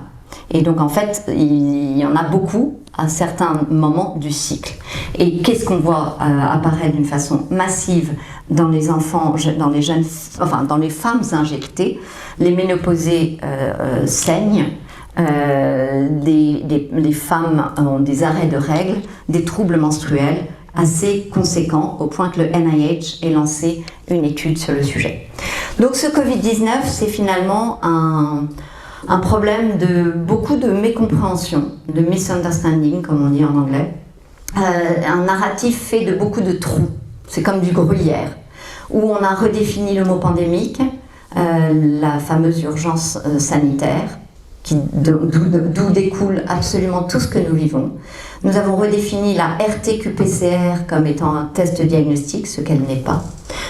Et donc en fait, il y en a beaucoup à certains moments du cycle. Et qu'est-ce qu'on voit apparaître d'une façon massive dans les enfants, dans les jeunes, enfin dans les femmes injectées? Les ménopausées saignent, les femmes ont des arrêts de règles, des troubles menstruels assez conséquents, au point que le NIH ait lancé une étude sur le sujet. Donc ce Covid-19, c'est finalement un problème de beaucoup de mécompréhension, de misunderstanding, comme on dit en anglais. Un narratif fait de beaucoup de trous. C'est comme du gruyère, où on a redéfini le mot pandémique, la fameuse urgence sanitaire, d'où découle absolument tout ce que nous vivons. Nous avons redéfini la RT-QPCR comme étant un test diagnostique, ce qu'elle n'est pas.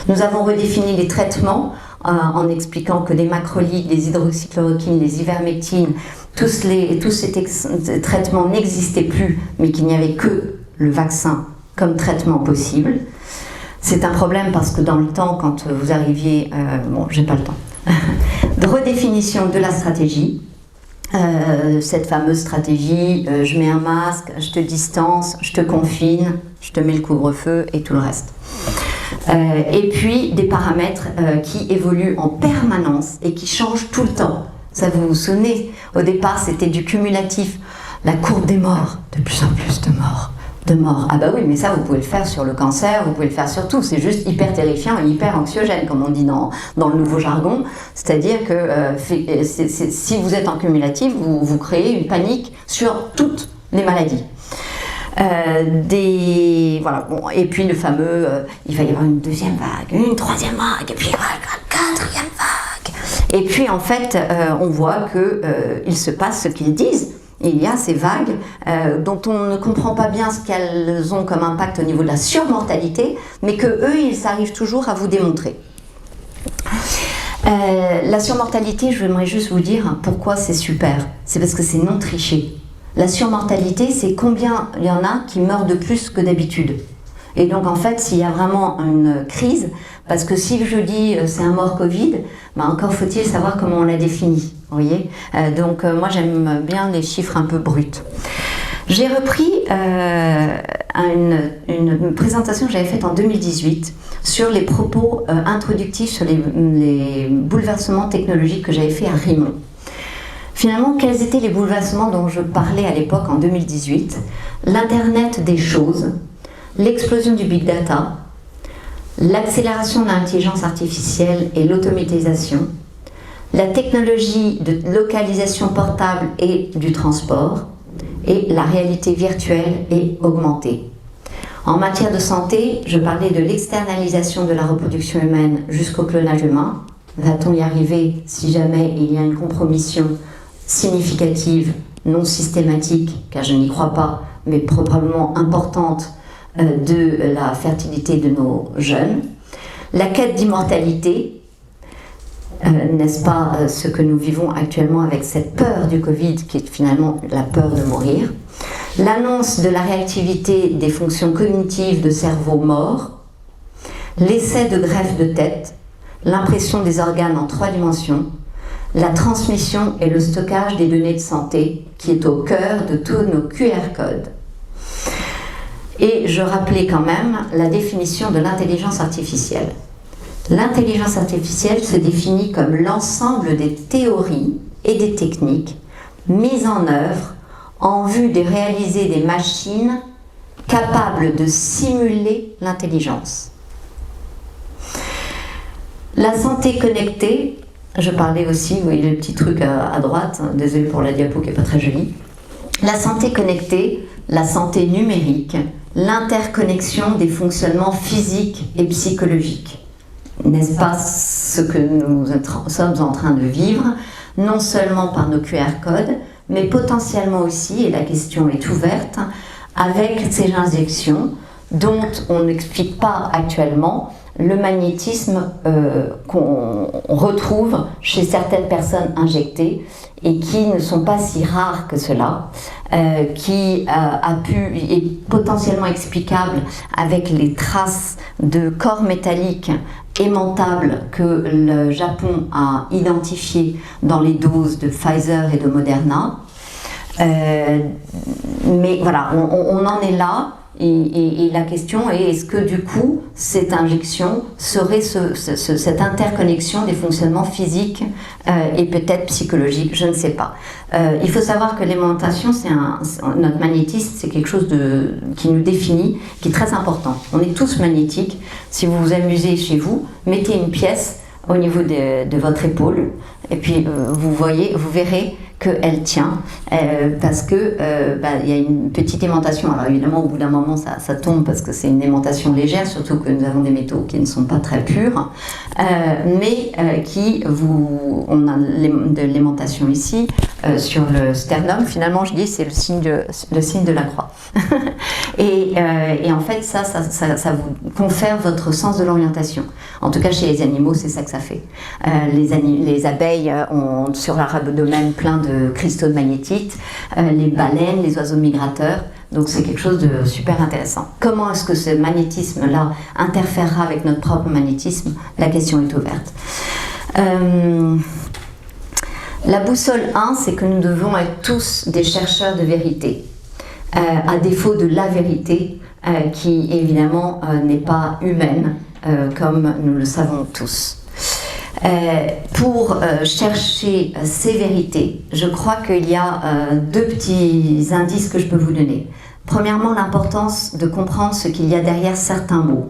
Nous avons redéfini les traitements en expliquant que des macrolides, des hydroxychloroquines, des ivermectines, tous ces traitements n'existaient plus, mais qu'il n'y avait que le vaccin comme traitement possible. C'est un problème parce que dans le temps, quand vous arriviez... bon, j'ai pas le temps. De redéfinition de la stratégie. Cette fameuse stratégie, je mets un masque, je te distance, je te confine, je te mets le couvre-feu et tout le reste. Et puis des paramètres qui évoluent en permanence et qui changent tout le temps. Ça, vous vous souvenez, au départ c'était du cumulatif, la courbe des morts, de plus en plus de morts. Ah bah oui, mais ça vous pouvez le faire sur le cancer, vous pouvez le faire sur tout, c'est juste hyper terrifiant et hyper anxiogène, comme on dit dans le nouveau jargon. C'est-à-dire que si vous êtes en cumulatif, vous créez une panique sur toutes les maladies. Voilà, bon, et puis le fameux, il va y avoir une deuxième vague, une troisième vague, et puis une quatrième vague. Et puis en fait, on voit qu'il se passe ce qu'ils disent. Il y a ces vagues dont on ne comprend pas bien ce qu'elles ont comme impact au niveau de la surmortalité, mais que eux, ils arrivent toujours à vous démontrer. La surmortalité, je voudrais juste vous dire pourquoi c'est super. C'est parce que c'est non triché. La surmortalité, c'est combien il y en a qui meurent de plus que d'habitude. Et donc en fait, s'il y a vraiment une crise, parce que si je dis c'est un mort Covid, encore faut-il savoir comment on l'a défini, vous voyez. Donc moi j'aime bien les chiffres un peu bruts. J'ai repris une présentation que j'avais faite en 2018 sur les propos introductifs sur les bouleversements technologiques que j'avais fait à Rimont. Finalement, quels étaient les bouleversements dont je parlais à l'époque en 2018? L'Internet des choses, l'explosion du big data, l'accélération de l'intelligence artificielle et l'automatisation, la technologie de localisation portable et du transport, et la réalité virtuelle et augmentée. En matière de santé, je parlais de l'externalisation de la reproduction humaine jusqu'au clonage humain. Va-t-on y arriver si jamais il y a une compromission significative, non systématique, car je n'y crois pas, mais probablement importante, de la fertilité de nos jeunes. La quête d'immortalité, n'est-ce pas ce que nous vivons actuellement avec cette peur du Covid, qui est finalement la peur de mourir. L'annonce de la réactivité des fonctions cognitives de cerveau mort, l'essai de greffe de tête, l'impression des organes en 3 dimensions, la transmission et le stockage des données de santé, qui est au cœur de tous nos QR codes. Et je rappelais quand même la définition de l'intelligence artificielle. L'intelligence artificielle se définit comme l'ensemble des théories et des techniques mises en œuvre en vue de réaliser des machines capables de simuler l'intelligence. La santé connectée, je parlais aussi, vous voyez le petit truc à droite, désolé pour la diapo qui n'est pas très jolie. La santé connectée, la santé numérique, l'interconnexion des fonctionnements physiques et psychologiques. N'est-ce pas ce que nous sommes en train de vivre, non seulement par nos QR codes, mais potentiellement aussi, et la question est ouverte, avec ces injections dont on n'explique pas actuellement le magnétisme qu'on retrouve chez certaines personnes injectées et qui ne sont pas si rares que cela, qui est potentiellement explicable avec les traces de corps métalliques aimantables que le Japon a identifiées dans les doses de Pfizer et de Moderna. Mais voilà, on en est là. Et la question est, est-ce que du coup, cette injection serait cette interconnexion des fonctionnements physiques et peut-être psychologiques, je ne sais pas. Il faut savoir que l'aimantation, notre magnétisme, c'est quelque chose qui nous définit, qui est très important. On est tous magnétiques. Si vous vous amusez chez vous, mettez une pièce au niveau de votre épaule, et puis vous verrez qu'elle tient, parce que y a une petite aimantation. Alors évidemment, au bout d'un moment, ça tombe parce que c'est une aimantation légère, surtout que nous avons des métaux qui ne sont pas très purs, mais on a de l'aimantation ici, sur le sternum. Finalement, je dis, c'est le signe de la croix. et en fait, ça vous confère votre sens de l'orientation. En tout cas, chez les animaux, c'est ça que ça fait. Les abeilles ont sur leur abdomen plein de cristaux de magnétite, les baleines, les oiseaux migrateurs. Donc c'est quelque chose de super intéressant. Comment est-ce que ce magnétisme-là interférera avec notre propre magnétisme? La question est ouverte. La boussole 1, c'est que nous devons être tous des chercheurs de vérité, à défaut de la vérité, qui évidemment n'est pas humaine, comme nous le savons tous. Pour chercher ces vérités, je crois qu'il y a deux petits indices que je peux vous donner. Premièrement, l'importance de comprendre ce qu'il y a derrière certains mots.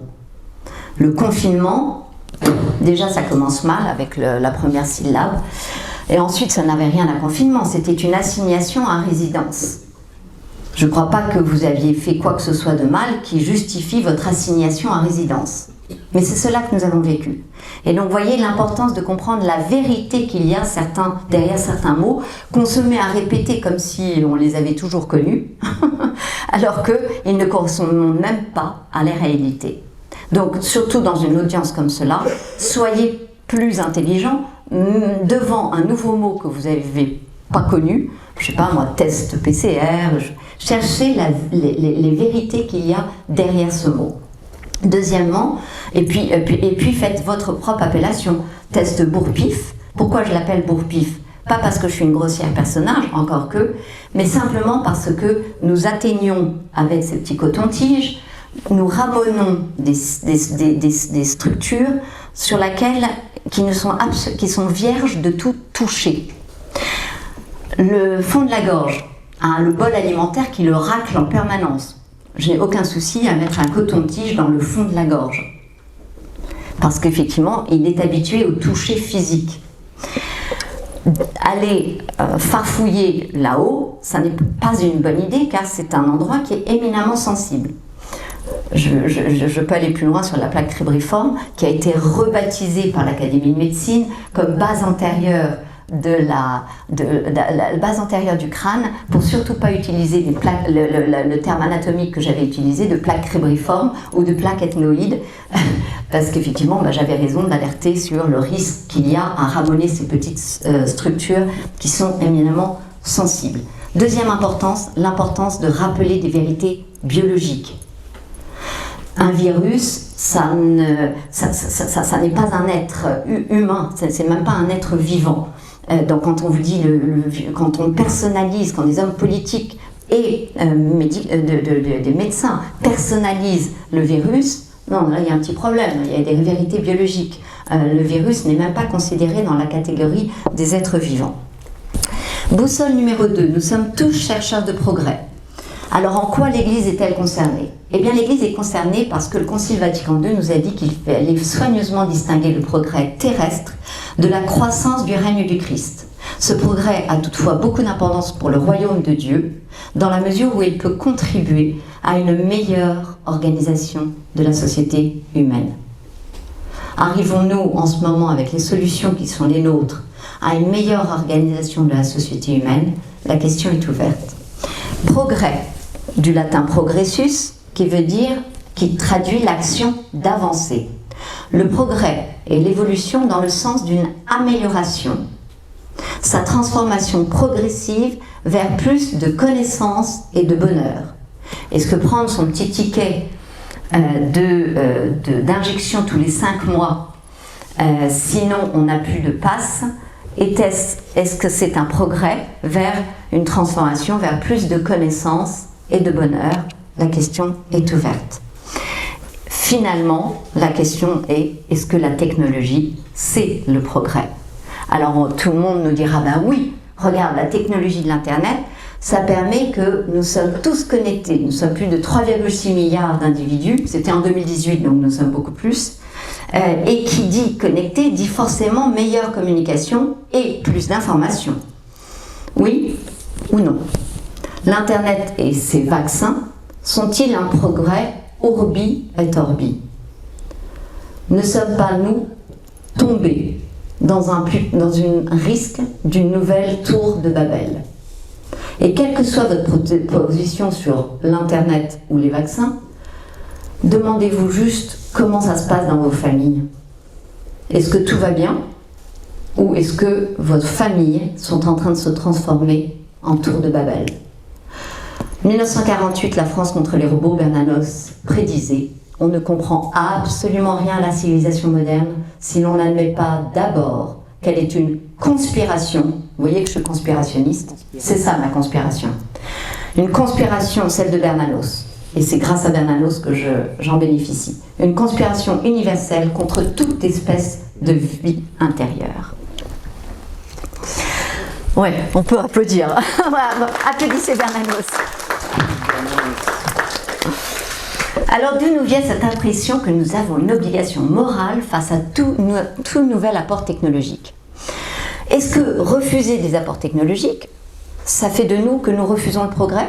Le confinement, déjà ça commence mal avec la première syllabe, et ensuite ça n'avait rien à confinement, c'était une assignation à résidence. Je ne crois pas que vous aviez fait quoi que ce soit de mal qui justifie votre assignation à résidence. Mais c'est cela que nous avons vécu. Et donc, voyez l'importance de comprendre la vérité qu'il y a derrière certains mots qu'on se met à répéter comme si on les avait toujours connus, alors qu'ils ne correspondent même pas à la réalité. Donc, surtout dans une audience comme cela, soyez plus intelligents devant un nouveau mot que vous n'avez pas connu. Je ne sais pas moi, test PCR, cherchez les vérités qu'il y a derrière ce mot. Deuxièmement, et puis faites votre propre appellation. Test Bourpif. Pourquoi je l'appelle Bourpif? Pas parce que je suis une grossière personnage, encore que, mais simplement parce que nous atteignons avec ces petits cotons-tiges, nous ramonons des structures sur lesquelles qui sont vierges de tout toucher. Le fond de la gorge a le bol alimentaire qui le racle en permanence. Je n'ai aucun souci à mettre un coton-tige dans le fond de la gorge. Parce qu'effectivement, il est habitué au toucher physique. Aller farfouiller là-haut, ça n'est pas une bonne idée car c'est un endroit qui est éminemment sensible. Je peux aller plus loin sur la plaque cribriforme qui a été rebaptisée par l'Académie de médecine comme base antérieure la base antérieure du crâne, pour surtout pas utiliser le terme anatomique que j'avais utilisé de plaque cribriforme ou de plaque ethnoïde, parce qu'effectivement j'avais raison d'alerter sur le risque qu'il y a à ramoner ces petites structures qui sont éminemment sensibles. Deuxième importance, l'importance de rappeler des vérités biologiques. Un virus, ça n'est pas un être humain, c'est même pas un être vivant. Donc quand on vous dit, quand on personnalise, quand des hommes politiques et des médecins personnalisent le virus, non, là il y a un petit problème, il y a des vérités biologiques. Le virus n'est même pas considéré dans la catégorie des êtres vivants. Boussole numéro 2, nous sommes tous chercheurs de progrès. Alors en quoi l'Église est-elle concernée? Eh bien l'Église est concernée parce que le Concile Vatican II nous a dit qu'il fallait soigneusement distinguer le progrès terrestre de la croissance du règne du Christ. Ce progrès a toutefois beaucoup d'importance pour le royaume de Dieu, dans la mesure où il peut contribuer à une meilleure organisation de la société humaine. Arrivons-nous en ce moment, avec les solutions qui sont les nôtres, à une meilleure organisation de la société humaine? La question est ouverte. Progrès, du latin progressus, qui traduit l'action d'avancer. Le progrès est l'évolution dans le sens d'une amélioration. Sa transformation progressive vers plus de connaissances et de bonheur. Est-ce que prendre son petit ticket d'injection tous les 5 mois, sinon on n'a plus de passe, est-ce que c'est un progrès vers une transformation vers plus de connaissances et de bonheur? La question est ouverte. Finalement, la question est, est-ce que la technologie, c'est le progrès? Alors tout le monde nous dira, ben oui, regarde, la technologie de l'Internet, ça permet que nous sommes tous connectés. Nous sommes plus de 3,6 milliards d'individus, c'était en 2018, donc nous sommes beaucoup plus. Et qui dit connecté dit forcément meilleure communication et plus d'informations. Oui ou non? L'Internet et ses vaccins sont-ils un progrès urbi et orbi? Ne sommes pas, nous, tombés dans un risque d'une nouvelle tour de Babel? Et quelle que soit votre position sur l'Internet ou les vaccins, demandez-vous juste comment ça se passe dans vos familles. Est-ce que tout va bien? Ou est-ce que vos familles sont en train de se transformer en tour de Babel? 1948, la France contre les robots, Bernanos prédisait: on ne comprend absolument rien à la civilisation moderne si l'on n'admet pas d'abord qu'elle est une conspiration. Vous voyez que je suis conspirationniste, c'est ça ma conspiration. Une conspiration, celle de Bernanos. Et c'est grâce à Bernanos que j'en bénéficie. Une conspiration universelle contre toute espèce de vie intérieure. Ouais, on peut applaudir. Applaudissez Bernanos. Alors d'où nous vient cette impression que nous avons une obligation morale face à tout nouvel apport technologique? Est-ce que refuser des apports technologiques, ça fait de nous que nous refusons le progrès?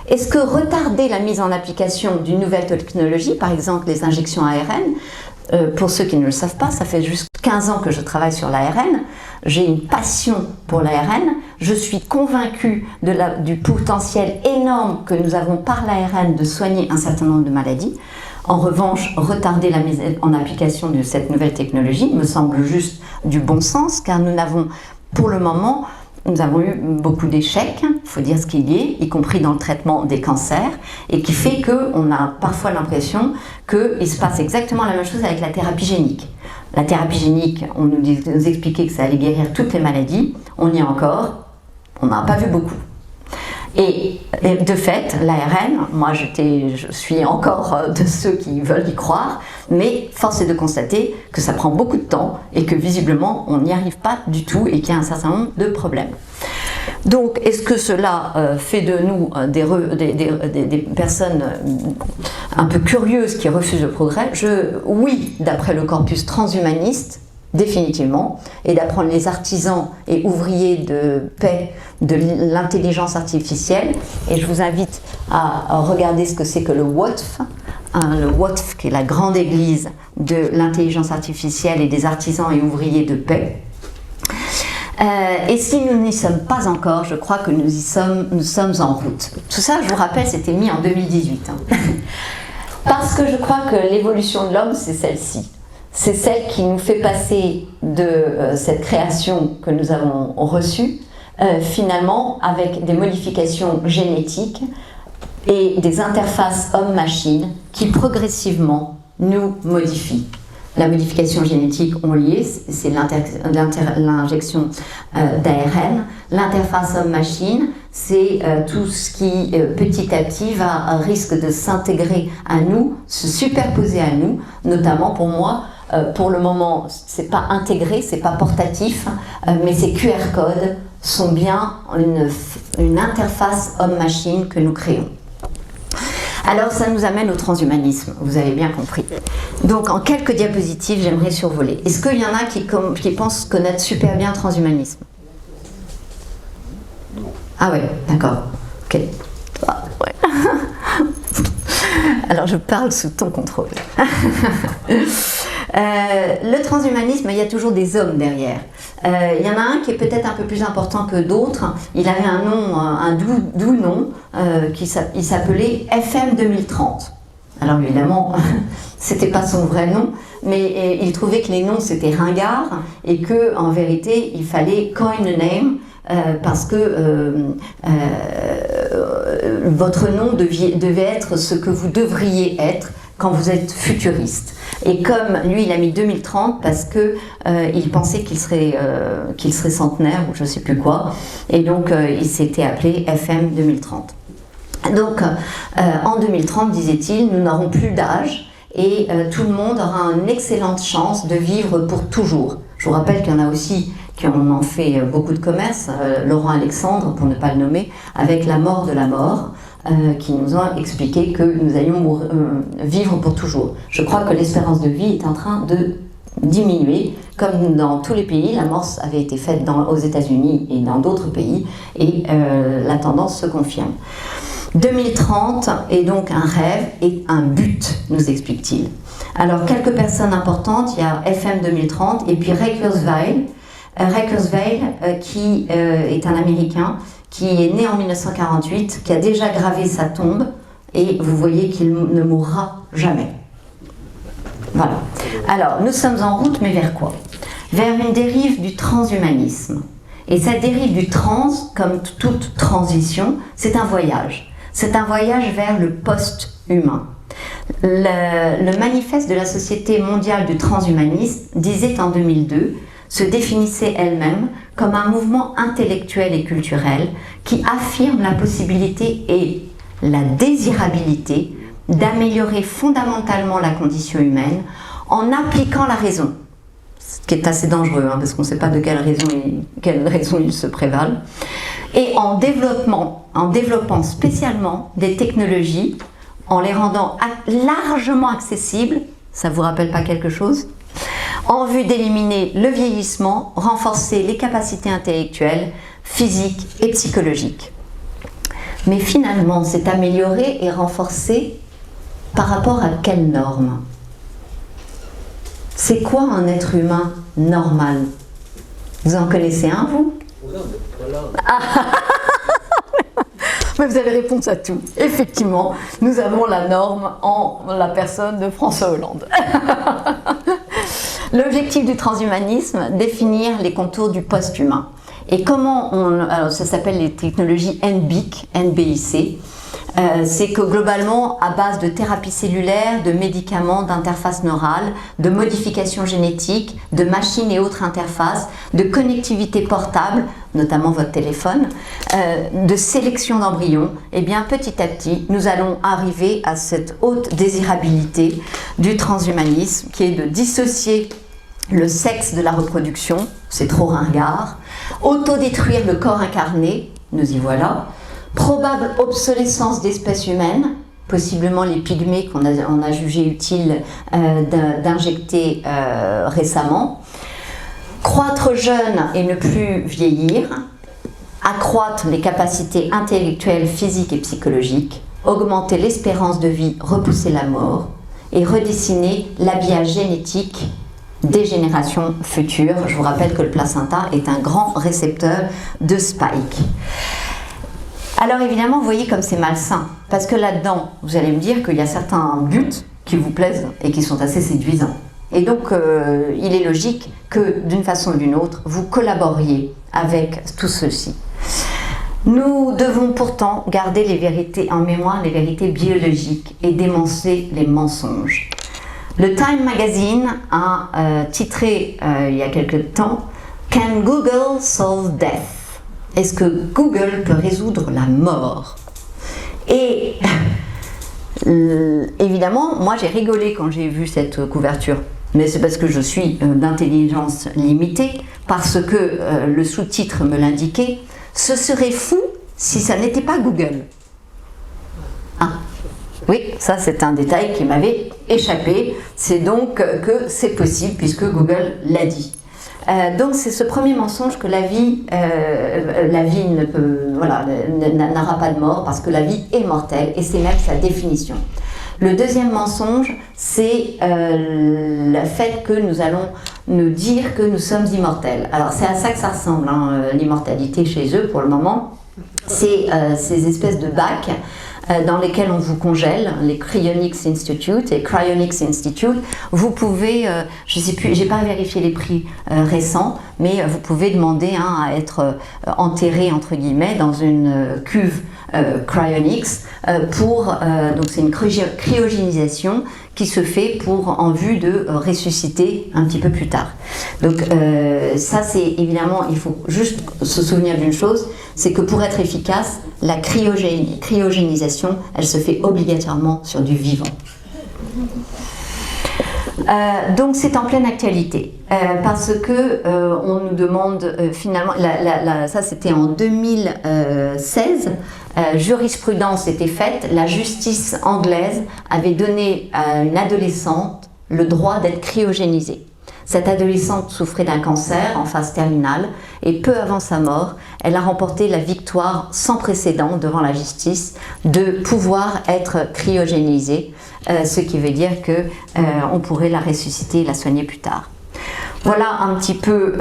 Est-ce que retarder la mise en application d'une nouvelle technologie, par exemple les injections ARN, pour ceux qui ne le savent pas, ça fait juste 15 ans que je travaille sur l'ARN, j'ai une passion pour l'ARN, je suis convaincue du potentiel énorme que nous avons par l'ARN de soigner un certain nombre de maladies. En revanche, retarder la mise en application de cette nouvelle technologie me semble juste du bon sens, car nous n'avons, pour le moment, nous avons eu beaucoup d'échecs, il faut dire ce qu'il y est, y compris dans le traitement des cancers, et qui fait qu'on a parfois l'impression qu'il se passe exactement la même chose avec la thérapie génique. La thérapie génique, on nous expliquait que ça allait guérir toutes les maladies, on y est encore, on n'a pas vu beaucoup. Et de fait, l'ARN, moi je suis encore de ceux qui veulent y croire, mais force est de constater que ça prend beaucoup de temps et que visiblement on n'y arrive pas du tout et qu'il y a un certain nombre de problèmes. Donc est-ce que cela fait de nous des personnes un peu curieuses qui refusent le progrès? Oui, d'après le corpus transhumaniste, définitivement, et d'apprendre les artisans et ouvriers de paix de l'intelligence artificielle. Et je vous invite à regarder ce que c'est que le WOTF, le WOTF qui est la grande église de l'intelligence artificielle et des artisans et ouvriers de paix. Et si nous n'y sommes pas encore, je crois que nous sommes en route. Tout ça, je vous rappelle, c'était mis en 2018. Parce que je crois que l'évolution de l'homme, c'est celle-ci. C'est celle qui nous fait passer de cette création que nous avons reçue, finalement, avec des modifications génétiques et des interfaces homme-machine qui progressivement nous modifient. La modification génétique, on l'y est, c'est l'injection d'ARN. L'interface homme-machine, c'est tout ce qui, petit à petit, risque de s'intégrer à nous, se superposer à nous, notamment pour moi, pour le moment, c'est pas intégré, c'est pas portatif, mais ces QR codes sont bien une interface homme-machine que nous créons. Alors ça nous amène au transhumanisme, vous avez bien compris. Donc en quelques diapositives, j'aimerais survoler. Est-ce qu'il y en a qui pensent connaître super bien le transhumanisme? Ah ouais, d'accord. Ok. Ah, ouais. Alors je parle sous ton contrôle. Le transhumanisme, il y a toujours des hommes derrière. Il y en a un qui est peut-être un peu plus important que d'autres. Il avait un nom, un doux nom, il s'appelait FM 2030. Alors évidemment, c'était pas son vrai nom, mais il trouvait que les noms c'était ringard et que en vérité il fallait coin a name. Parce que votre nom devait être ce que vous devriez être quand vous êtes futuriste. Et comme lui, il a mis 2030 parce que il pensait qu'il serait centenaire ou je ne sais plus quoi, et donc il s'était appelé FM 2030. Donc en 2030, disait-il, nous n'aurons plus d'âge et tout le monde aura une excellente chance de vivre pour toujours. Je vous rappelle qu'il y en a aussi qui en fait beaucoup de commerce, Laurent Alexandre, pour ne pas le nommer, avec la mort de la mort, qui nous a expliqué que nous allions vivre pour toujours. Je crois que l'espérance de vie est en train de diminuer, comme dans tous les pays. La mort avait été faite aux États-Unis et dans d'autres pays, et la tendance se confirme. 2030 est donc un rêve et un but, nous explique-t-il. Alors, quelques personnes importantes, il y a FM 2030 et puis Ray Kurzweil, qui est un Américain, qui est né en 1948, qui a déjà gravé sa tombe, et vous voyez qu'il ne mourra jamais. Voilà. Alors, nous sommes en route, mais vers quoi? Vers une dérive du transhumanisme. Et cette dérive du trans, comme toute transition, c'est un voyage. C'est un voyage vers le post-humain. Le manifeste de la Société mondiale du transhumanisme disait en 2002 se définissait elle-même comme un mouvement intellectuel et culturel qui affirme la possibilité et la désirabilité d'améliorer fondamentalement la condition humaine en appliquant la raison, ce qui est assez dangereux parce qu'on ne sait pas de quelle raison ils se prévalent, et en développant spécialement des technologies, en les rendant largement accessibles, ça vous rappelle pas quelque chose ? En vue d'éliminer le vieillissement, renforcer les capacités intellectuelles, physiques et psychologiques. Mais finalement, c'est amélioré et renforcé par rapport à quelles normes? C'est quoi un être humain normal? Vous en connaissez un, vous? Mais vous avez réponse à tout. Effectivement, nous avons la norme en la personne de François Hollande. L'objectif du transhumanisme, définir les contours du post-humain. Et comment alors ça s'appelle les technologies NBIC, NBIC. C'est que globalement, à base de thérapie cellulaire, de médicaments, d'interfaces neurales, de modifications génétiques, de machines et autres interfaces, de connectivité portable, notamment votre téléphone, de sélection d'embryons, et bien petit à petit, nous allons arriver à cette haute désirabilité du transhumanisme, qui est de dissocier le sexe de la reproduction, c'est trop ringard, autodétruire le corps incarné, nous y voilà, probable obsolescence d'espèces humaines, possiblement les pygmées qu'on a jugé utile d'injecter récemment, croître jeune et ne plus vieillir, accroître les capacités intellectuelles, physiques et psychologiques, augmenter l'espérance de vie, repousser la mort et redessiner l'habillage génétique des générations futures. Je vous rappelle que le placenta est un grand récepteur de spike. Alors évidemment, vous voyez comme c'est malsain, parce que là-dedans, vous allez me dire qu'il y a certains buts qui vous plaisent et qui sont assez séduisants. Et donc, il est logique que, d'une façon ou d'une autre, vous collaboriez avec tout ceci. Nous devons pourtant garder les vérités en mémoire, les vérités biologiques, et dénoncer les mensonges. Le Time Magazine a titré il y a quelque temps « Can Google solve death ?» Est-ce que Google peut résoudre la mort? Et évidemment, moi j'ai rigolé quand j'ai vu cette couverture. mais c'est parce que je suis d'intelligence limitée, parce que le sous-titre me l'indiquait. Ce serait fou si ça n'était pas Google. Ah. Oui, ça c'est un détail qui m'avait échappé. C'est donc que c'est possible puisque Google l'a dit. Donc c'est ce premier mensonge que la vie n'aura pas de mort parce que la vie est mortelle et c'est même sa définition. Le deuxième mensonge, c'est le fait que nous allons nous dire que nous sommes immortels. Alors c'est à ça que ça ressemble, hein, l'immortalité chez eux pour le moment. C'est ces espèces de bacs dans lesquels on vous congèle, les Cryonics Institute et Cryonics Institute. Vous pouvez, je sais plus, j'ai pas vérifié les prix récents, mais vous pouvez demander à être enterré entre guillemets dans une cuve Cryonics donc c'est une cryogénisation qui se fait en vue de ressusciter un petit peu plus tard. Donc ça c'est évidemment, il faut juste se souvenir d'une chose, c'est que pour être efficace, la cryogénisation, elle se fait obligatoirement sur du vivant. Donc c'est en pleine actualité parce que on nous demande finalement, ça c'était en 2016, jurisprudence était faite, la justice anglaise avait donné à une adolescente le droit d'être cryogénisée. Cette adolescente souffrait d'un cancer en phase terminale et peu avant sa mort, elle a remporté la victoire sans précédent devant la justice de pouvoir être cryogénisée, ce qui veut dire qu'on pourrait la ressusciter et la soigner plus tard. Voilà un petit peu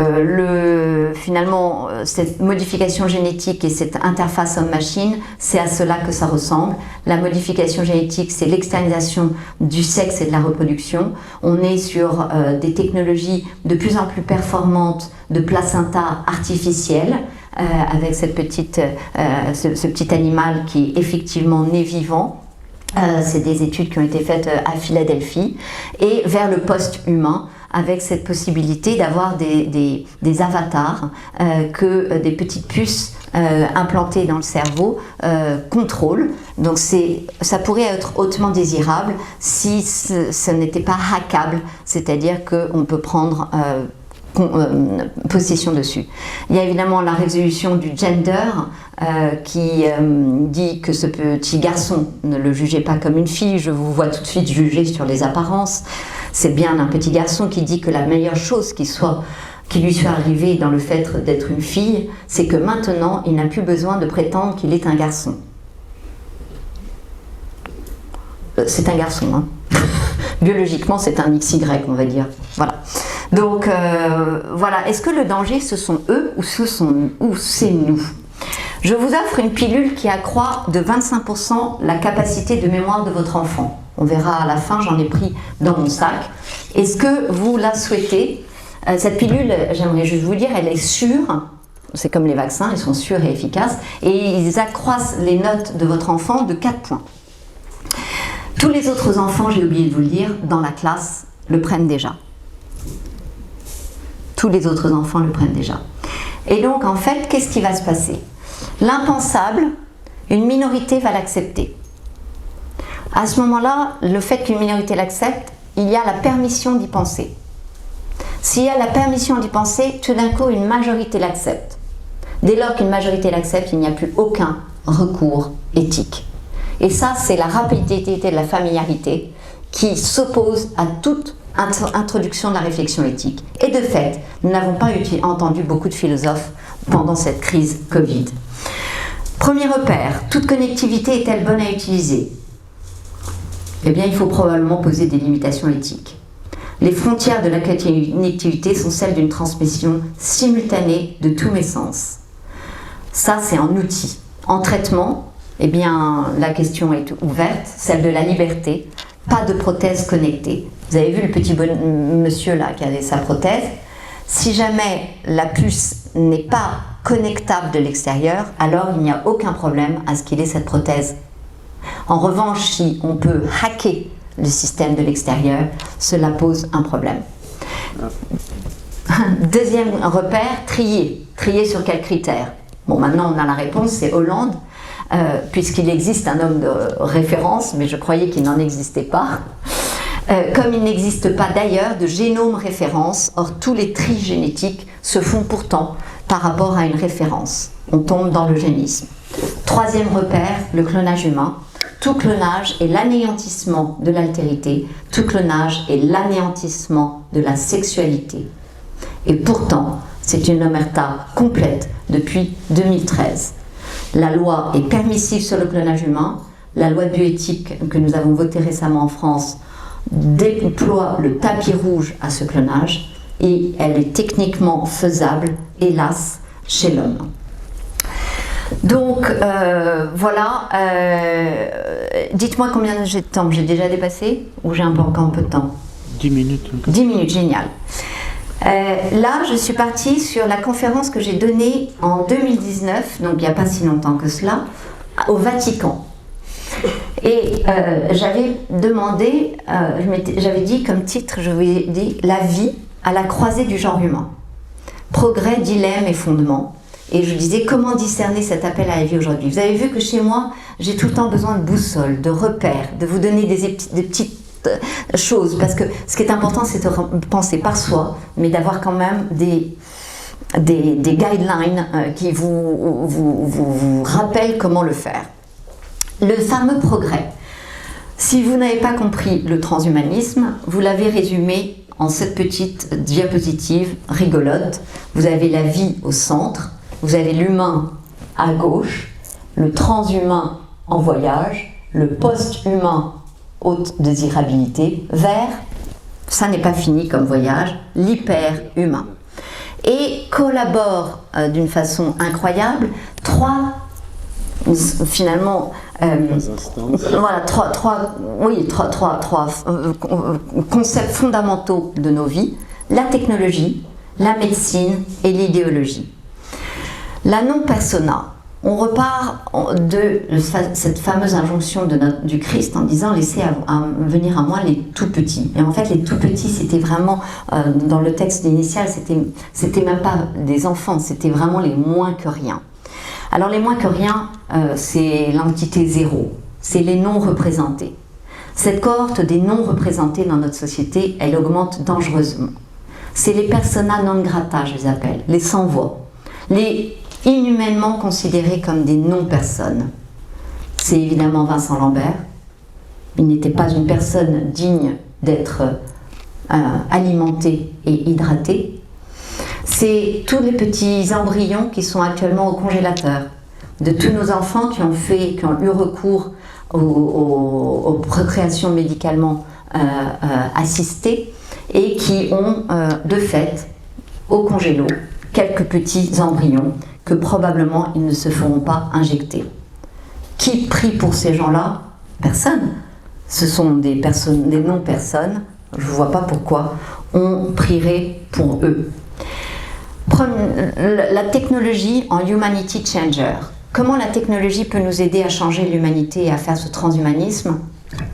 finalement cette modification génétique et cette interface homme-machine, c'est à cela que ça ressemble. La modification génétique, c'est l'externalisation du sexe et de la reproduction. On est sur des technologies de plus en plus performantes de placenta artificielle, avec ce petit animal qui est effectivement né vivant. C'est des études qui ont été faites à Philadelphie, et vers le post-humain, avec cette possibilité d'avoir des avatars que des petites puces implantées dans le cerveau contrôlent. Donc ça pourrait être hautement désirable si ce n'était pas hackable, c'est-à-dire qu'on peut prendre possession dessus. Il y a évidemment la résolution du gender qui dit que ce petit garçon, ne le jugez pas comme une fille, je vous vois tout de suite juger sur les apparences. C'est bien un petit garçon qui dit que la meilleure chose qui lui soit arrivée dans le fait d'être une fille, c'est que maintenant il n'a plus besoin de prétendre qu'il est un garçon. C'est un garçon, hein. Biologiquement c'est un XY, on va dire. Voilà. Donc voilà, est-ce que le danger ce sont eux ou c'est nous? Je vous offre une pilule qui accroît de 25% la capacité de mémoire de votre enfant. On verra à la fin, j'en ai pris dans mon sac. Est-ce que vous la souhaitez? Cette pilule, j'aimerais juste vous dire, elle est sûre. C'est comme les vaccins, ils sont sûrs et efficaces. Et ils accroissent les notes de votre enfant de 4 points. Tous les autres enfants, j'ai oublié de vous le dire, dans la classe, le prennent déjà. Tous les autres enfants le prennent déjà. Et donc, en fait, qu'est-ce qui va se passer? L'impensable, une minorité va l'accepter. À ce moment-là, le fait qu'une minorité l'accepte, il y a la permission d'y penser. S'il y a la permission d'y penser, tout d'un coup, une majorité l'accepte. Dès lors qu'une majorité l'accepte, il n'y a plus aucun recours éthique. Et ça, c'est la rapidité de la familiarité qui s'oppose à toute introduction de la réflexion éthique. Et de fait, nous n'avons pas entendu beaucoup de philosophes pendant cette crise Covid. Premier repère, toute connectivité est-elle bonne à utiliser? Eh bien, il faut probablement poser des limitations éthiques. Les frontières de la connectivité sont celles d'une transmission simultanée de tous mes sens. Ça, c'est un outil. En traitement, eh bien, la question est ouverte, celle de la liberté. Pas de prothèse connectée. Vous avez vu le petit monsieur là qui avait sa prothèse. Si jamais la puce n'est pas connectable de l'extérieur, alors il n'y a aucun problème à ce qu'il ait cette prothèse. En revanche, si on peut hacker le système de l'extérieur, cela pose un problème. Deuxième repère, trier. Trier sur quels critères? Bon, maintenant on a la réponse, c'est Hollande, puisqu'il existe un homme de référence, mais je croyais qu'il n'en existait pas. comme il n'existe pas d'ailleurs de génome référence. Or, tous les tris génétiques se font pourtant par rapport à une référence. On tombe dans l'eugénisme. Troisième repère, le clonage humain. Tout clonage est l'anéantissement de l'altérité. Tout clonage est l'anéantissement de la sexualité. Et pourtant, c'est une omerta complète depuis 2013. La loi est permissive sur le clonage humain. La loi de bioéthique que nous avons votée récemment en France déploie le tapis rouge à ce clonage et elle est techniquement faisable, hélas, chez l'homme. Donc voilà, dites-moi combien j'ai de temps, j'ai déjà dépassé ou j'ai encore un peu de temps? 10 minutes. 10 minutes, génial. Là, je suis partie sur la conférence que j'ai donnée en 2019, donc il n'y a pas si longtemps que cela, au Vatican. Et j'avais demandé, j'avais dit comme titre, je vous ai dit, la vie à la croisée du genre humain. Progrès, dilemme et fondement. Et je disais comment discerner cet appel à la vie aujourd'hui. Vous avez vu que chez moi, j'ai tout le temps besoin de boussole, de repères, de vous donner des petites choses. Parce que ce qui est important, c'est de penser par soi, mais d'avoir quand même des guidelines qui vous rappellent comment le faire. Le fameux progrès. Si vous n'avez pas compris le transhumanisme, vous l'avez résumé en cette petite diapositive rigolote. Vous avez la vie au centre, vous avez l'humain à gauche, le transhumain en voyage, le post-humain haute désirabilité, vers, ça n'est pas fini comme voyage, l'hyper-humain. Et collaborent d'une façon incroyable trois concepts fondamentaux de nos vies: la technologie, la médecine et l'idéologie. La non-persona. On repart de cette fameuse injonction du Christ en disant laissez venir à moi les tout petits. Et en fait, les tout petits, c'était vraiment, dans le texte initial, c'était même pas des enfants, c'était vraiment les moins que rien. Alors les moins que rien, c'est l'entité zéro, c'est les non représentés. Cette cohorte des non représentés dans notre société, elle augmente dangereusement. C'est les persona non grata, je les appelle, les sans-voix, les inhumainement considérés comme des non-personnes. C'est évidemment Vincent Lambert. Il n'était pas une personne digne d'être alimentée et hydratée. C'est tous les petits embryons qui sont actuellement au congélateur, de tous nos enfants qui ont eu recours aux procréations médicalement assistées et qui ont de fait au congélo quelques petits embryons que probablement ils ne se feront pas injecter. Qui prie pour ces gens-là? Personne. Ce sont des personnes, des non-personnes. Je ne vois pas pourquoi on prierait pour eux. La technologie en humanity changer. Comment la technologie peut nous aider à changer l'humanité et à faire ce transhumanisme?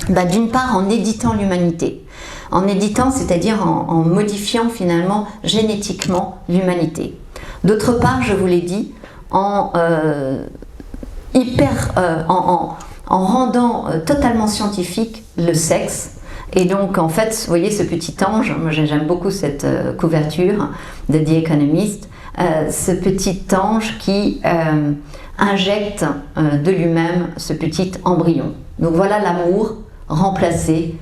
D'une part, en éditant l'humanité. En éditant, c'est-à-dire en modifiant finalement génétiquement l'humanité. D'autre part, je vous l'ai dit, en rendant totalement scientifique le sexe. Et donc, en fait, vous voyez ce petit ange, moi j'aime beaucoup cette couverture de The Economist, ce petit ange qui injecte de lui-même ce petit embryon. Donc voilà l'amour remplacé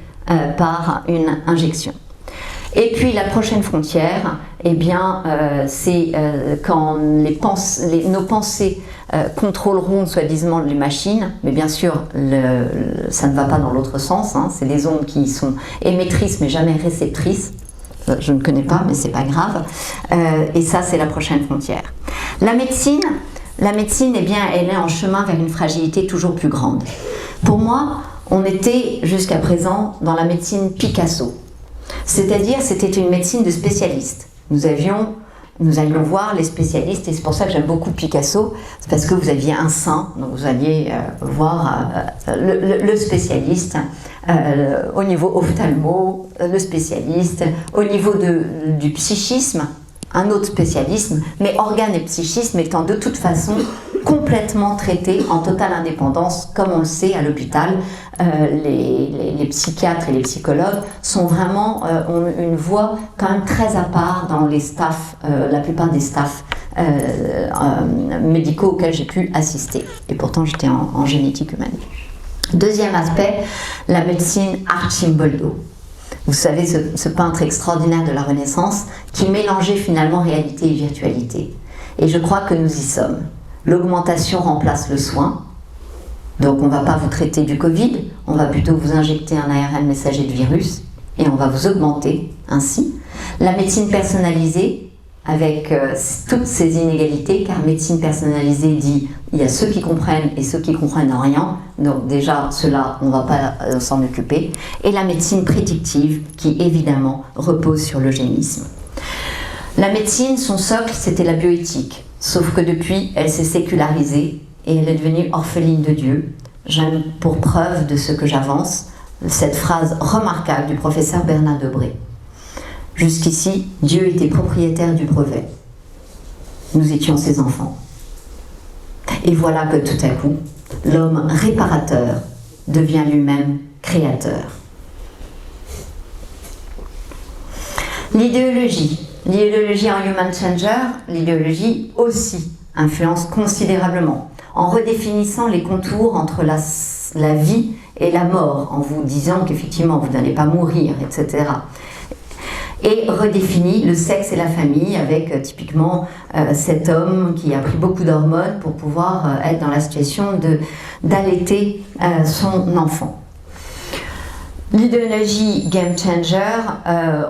par une injection. Et puis la prochaine frontière, eh bien, c'est quand nos pensées contrôleront soi-disant les machines, mais bien sûr, ça ne va pas dans l'autre sens, hein, c'est des ondes qui sont émettrices mais jamais réceptrices. Je ne connais pas, mais c'est pas grave. Et ça, c'est la prochaine frontière. La médecine, eh bien, elle est en chemin vers une fragilité toujours plus grande. Pour moi, on était jusqu'à présent dans la médecine Picasso. C'est-à-dire, c'était une médecine de spécialistes. Nous allions voir les spécialistes, et c'est pour ça que j'aime beaucoup Picasso, c'est parce que vous aviez un sein, donc vous alliez voir le spécialiste au niveau ophtalmo, le spécialiste au niveau du psychisme, un autre spécialisme, mais organes et psychisme étant de toute façon complètement traitées en totale indépendance. Comme on le sait à l'hôpital, les psychiatres et les psychologues sont vraiment, ont une voix quand même très à part dans les staffs, la plupart des staffs médicaux auxquels j'ai pu assister. Et pourtant j'étais en génétique humaine. Deuxième aspect, la médecine Arcimboldo. Vous savez, ce peintre extraordinaire de la Renaissance qui mélangeait finalement réalité et virtualité. Et je crois que nous y sommes. L'augmentation remplace le soin. Donc on ne va pas vous traiter du Covid, on va plutôt vous injecter un ARN messager de virus et on va vous augmenter ainsi. La médecine personnalisée, avec toutes ces inégalités, car médecine personnalisée dit il y a ceux qui comprennent et ceux qui comprennent rien, donc déjà ceux-là on ne va pas s'en occuper, et la médecine prédictive qui évidemment repose sur l'eugénisme. La médecine, son socle, c'était la bioéthique, sauf que depuis elle s'est sécularisée et elle est devenue orpheline de Dieu. J'aime pour preuve de ce que j'avance cette phrase remarquable du professeur Bernard Debré. Jusqu'ici, Dieu était propriétaire du brevet. Nous étions ses enfants. Et voilà que tout à coup, l'homme réparateur devient lui-même créateur. L'idéologie en Human Changer, l'idéologie aussi influence considérablement en redéfinissant les contours entre la vie et la mort, en vous disant qu'effectivement vous n'allez pas mourir, etc. Et redéfinit le sexe et la famille avec typiquement cet homme qui a pris beaucoup d'hormones pour pouvoir être dans la situation d'allaiter son enfant. L'idéologie Game Changer,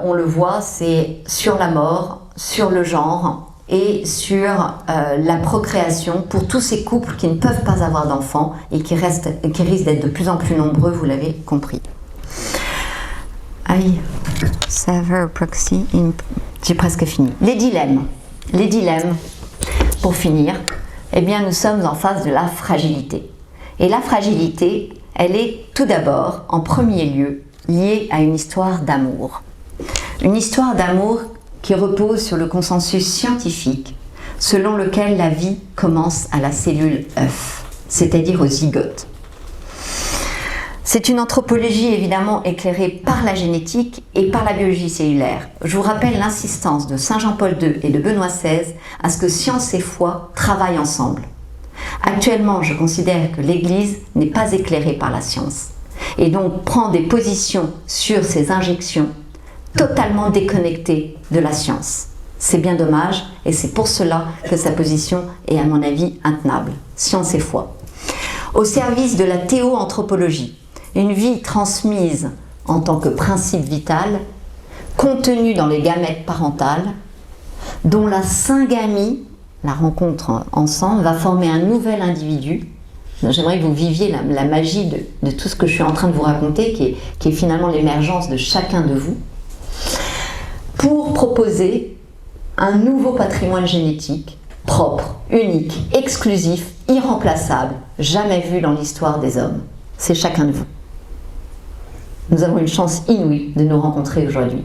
on le voit, c'est sur la mort, sur le genre et sur la procréation pour tous ces couples qui ne peuvent pas avoir d'enfants et qui risquent d'être de plus en plus nombreux, vous l'avez compris. Aïe, server proxy, j'ai presque fini. Les dilemmes, pour finir, eh bien nous sommes en face de la fragilité. Et la fragilité, elle est tout d'abord, en premier lieu, liée à une histoire d'amour. Une histoire d'amour qui repose sur le consensus scientifique, selon lequel la vie commence à la cellule œuf, c'est-à-dire au zygote. C'est une anthropologie évidemment éclairée par la génétique et par la biologie cellulaire. Je vous rappelle l'insistance de Saint Jean-Paul II et de Benoît XVI à ce que science et foi travaillent ensemble. Actuellement, je considère que l'Église n'est pas éclairée par la science et donc prend des positions sur ces injections totalement déconnectées de la science. C'est bien dommage et c'est pour cela que sa position est à mon avis intenable. Science et foi. Au service de la théoanthropologie, une vie transmise en tant que principe vital, contenue dans les gamètes parentales, dont la syngamie, la rencontre ensemble, va former un nouvel individu. J'aimerais que vous viviez la magie de tout ce que je suis en train de vous raconter, qui est finalement l'émergence de chacun de vous, pour proposer un nouveau patrimoine génétique, propre, unique, exclusif, irremplaçable, jamais vu dans l'histoire des hommes. C'est chacun de vous. Nous avons une chance inouïe de nous rencontrer aujourd'hui,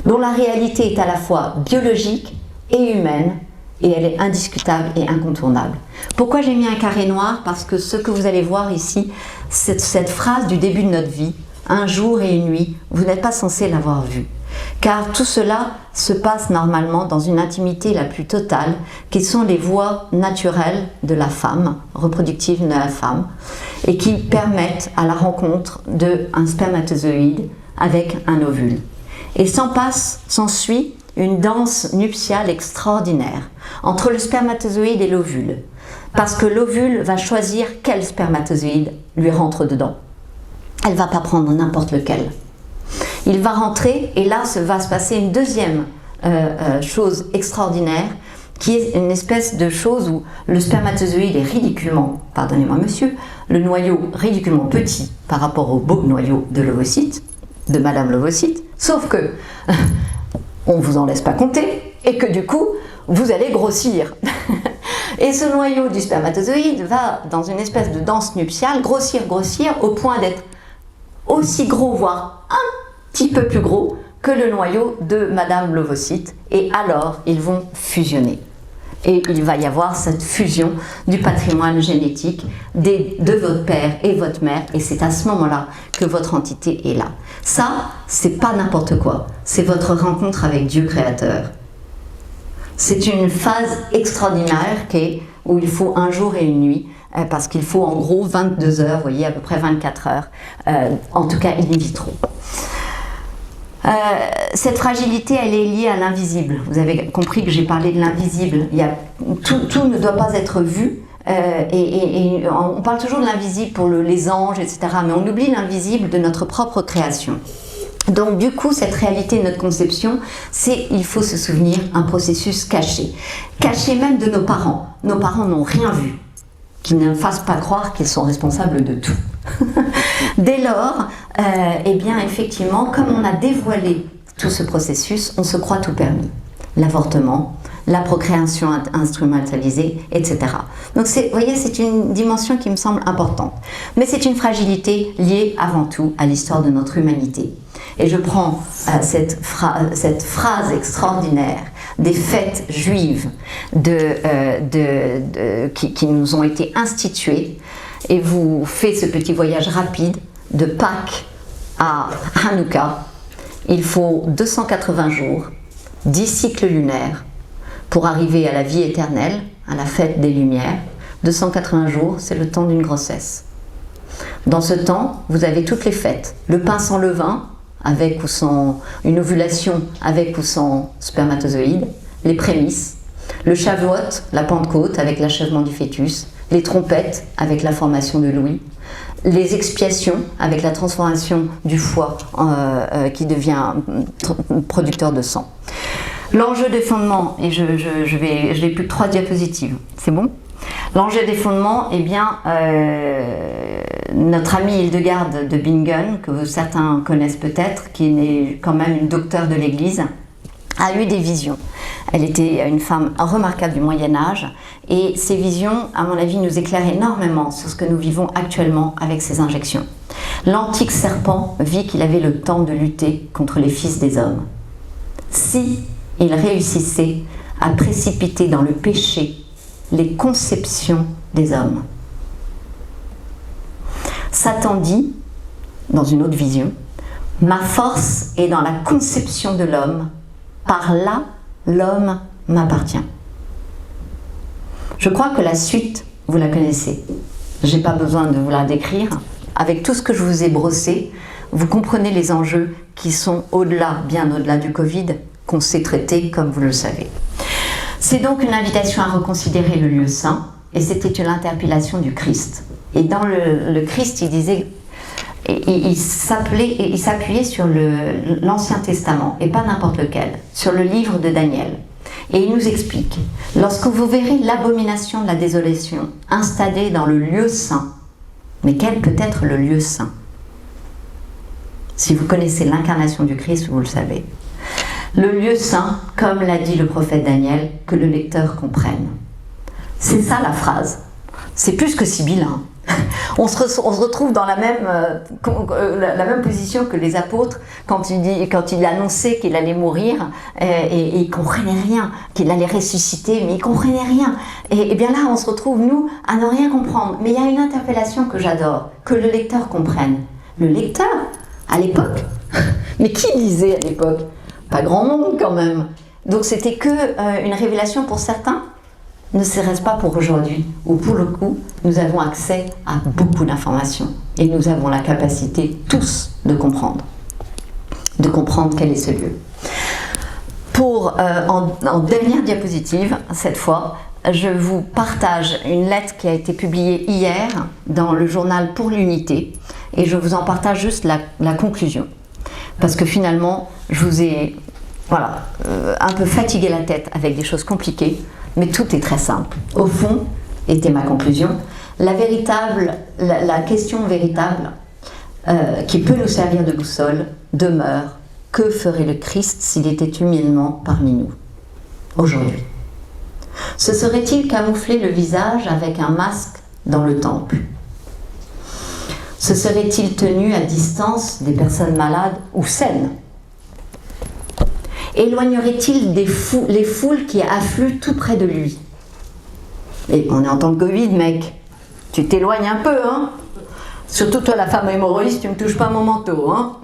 dont la réalité est à la fois biologique et humaine, et elle est indiscutable et incontournable. Pourquoi j'ai mis un carré noir? Parce que ce que vous allez voir ici, c'est cette phrase du début de notre vie, un jour et une nuit, vous n'êtes pas censé l'avoir vue. Car tout cela se passe normalement dans une intimité la plus totale, qui sont les voies naturelles de la femme, reproductives de la femme, et qui permettent à la rencontre d'un spermatozoïde avec un ovule. Et s'ensuit une danse nuptiale extraordinaire entre le spermatozoïde et l'ovule, parce que l'ovule va choisir quel spermatozoïde lui rentre dedans. Elle ne va pas prendre n'importe lequel. Il va rentrer et là va se passer une deuxième chose extraordinaire, qui est une espèce de chose où le spermatozoïde est ridiculement, pardonnez-moi monsieur, le noyau ridiculement petit par rapport au beau noyau de l'ovocyte, de Madame l'ovocyte, sauf que on ne vous en laisse pas compter et que du coup vous allez grossir. Et ce noyau du spermatozoïde va dans une espèce de danse nuptiale grossir au point d'être aussi gros, voire un petit peu plus gros que le noyau de Madame l'ovocyte, et alors ils vont fusionner. Et il va y avoir cette fusion du patrimoine génétique de votre père et votre mère, et c'est à ce moment-là que votre entité est là. Ça, c'est pas n'importe quoi, c'est votre rencontre avec Dieu créateur. C'est une phase extraordinaire où il faut un jour et une nuit, parce qu'il faut en gros 22 heures, vous voyez, à peu près 24 heures, en tout cas in vitro. Cette fragilité, elle est liée à l'invisible. Vous avez compris que j'ai parlé de l'invisible. Tout ne doit pas être vu. Et on parle toujours de l'invisible pour les anges, etc. Mais on oublie l'invisible de notre propre création. Donc du coup, cette réalité de notre conception, il faut se souvenir, un processus caché. Caché même de nos parents. Nos parents n'ont rien vu. Qu'ils ne fassent pas croire qu'ils sont responsables de tout. Dès lors, eh bien effectivement, comme on a dévoilé tout ce processus, on se croit tout permis. L'avortement, la procréation instrumentalisée, etc. Donc vous voyez, c'est une dimension qui me semble importante. Mais c'est une fragilité liée avant tout à l'histoire de notre humanité. Et je prends cette phrase extraordinaire des fêtes juives qui nous ont été instituées, et vous faites ce petit voyage rapide de Pâques à Hanouka. Il faut 280 jours, 10 cycles lunaires pour arriver à la vie éternelle, à la fête des Lumières. 280 jours, c'est le temps d'une grossesse. Dans ce temps, vous avez toutes les fêtes. Le pain sans levain, avec ou sans une ovulation, avec ou sans spermatozoïdes, les prémices, le Shavuot, la Pentecôte, avec l'achèvement du fœtus, les trompettes, avec la formation de Louis, les expiations, avec la transformation du foie qui devient producteur de sang. L'enjeu des fondements, et je n'ai plus que 3 diapositives, c'est bon? L'enjeu des fondements, eh bien, notre amie Hildegarde de Bingen, que certains connaissent peut-être, qui est quand même une docteure de l'Église, a eu des visions. Elle était une femme remarquable du Moyen-Âge, et ces visions, à mon avis, nous éclairent énormément sur ce que nous vivons actuellement avec ces injections. L'antique serpent vit qu'il avait le temps de lutter contre les fils des hommes. Si il réussissait à précipiter dans le péché les conceptions des hommes. Satan dit, dans une autre vision, « Ma force est dans la conception de l'homme, par là l'homme m'appartient. » Je crois que la suite, vous la connaissez. Je n'ai pas besoin de vous la décrire. Avec tout ce que je vous ai brossé, vous comprenez les enjeux qui sont au-delà, bien au-delà du Covid, qu'on sait traiter comme vous le savez. C'est donc une invitation à reconsidérer le lieu saint, et c'était une interpellation du Christ. Et dans le Christ, il disait, il s'appuyait sur l'Ancien Testament, et pas n'importe lequel, sur le livre de Daniel. Et il nous explique, lorsque vous verrez l'abomination de la désolation installée dans le lieu saint, mais quel peut être le lieu saint? Si vous connaissez l'incarnation du Christ, vous le savez. Le lieu saint, comme l'a dit le prophète Daniel, que le lecteur comprenne. C'est ça la phrase. C'est plus que sibyllin. On se retrouve dans la même position que les apôtres quand il annonçait qu'il allait mourir et il ne comprenait rien, qu'il allait ressusciter, mais il ne comprenait rien. Et bien là, on se retrouve, nous, à ne rien comprendre. Mais il y a une interpellation que j'adore, que le lecteur comprenne. Le lecteur, à l'époque, mais qui lisait à l'époque? Pas grand monde quand même. Donc c'était que une révélation pour certains. Ne serait-ce pas pour aujourd'hui, où pour le coup, nous avons accès à beaucoup d'informations et nous avons la capacité tous de comprendre quel est ce lieu. En dernière diapositive, cette fois, je vous partage une lettre qui a été publiée hier dans le journal Pour l'Unité, et je vous en partage juste la conclusion. Parce que finalement, je vous ai un peu fatigué la tête avec des choses compliquées, mais tout est très simple. Au fond, était ma conclusion, la question véritable qui peut nous servir de boussole demeure: que ferait le Christ s'il était humainement parmi nous aujourd'hui? Se serait-il camouflé le visage avec un masque dans le temple? Se serait-il tenu à distance des personnes malades ou saines? Éloignerait-il les foules qui affluent tout près de lui? Et on est en temps de Covid, mec. Tu t'éloignes un peu, hein. Surtout toi, la femme hémorroïste, tu me touches pas mon manteau, hein.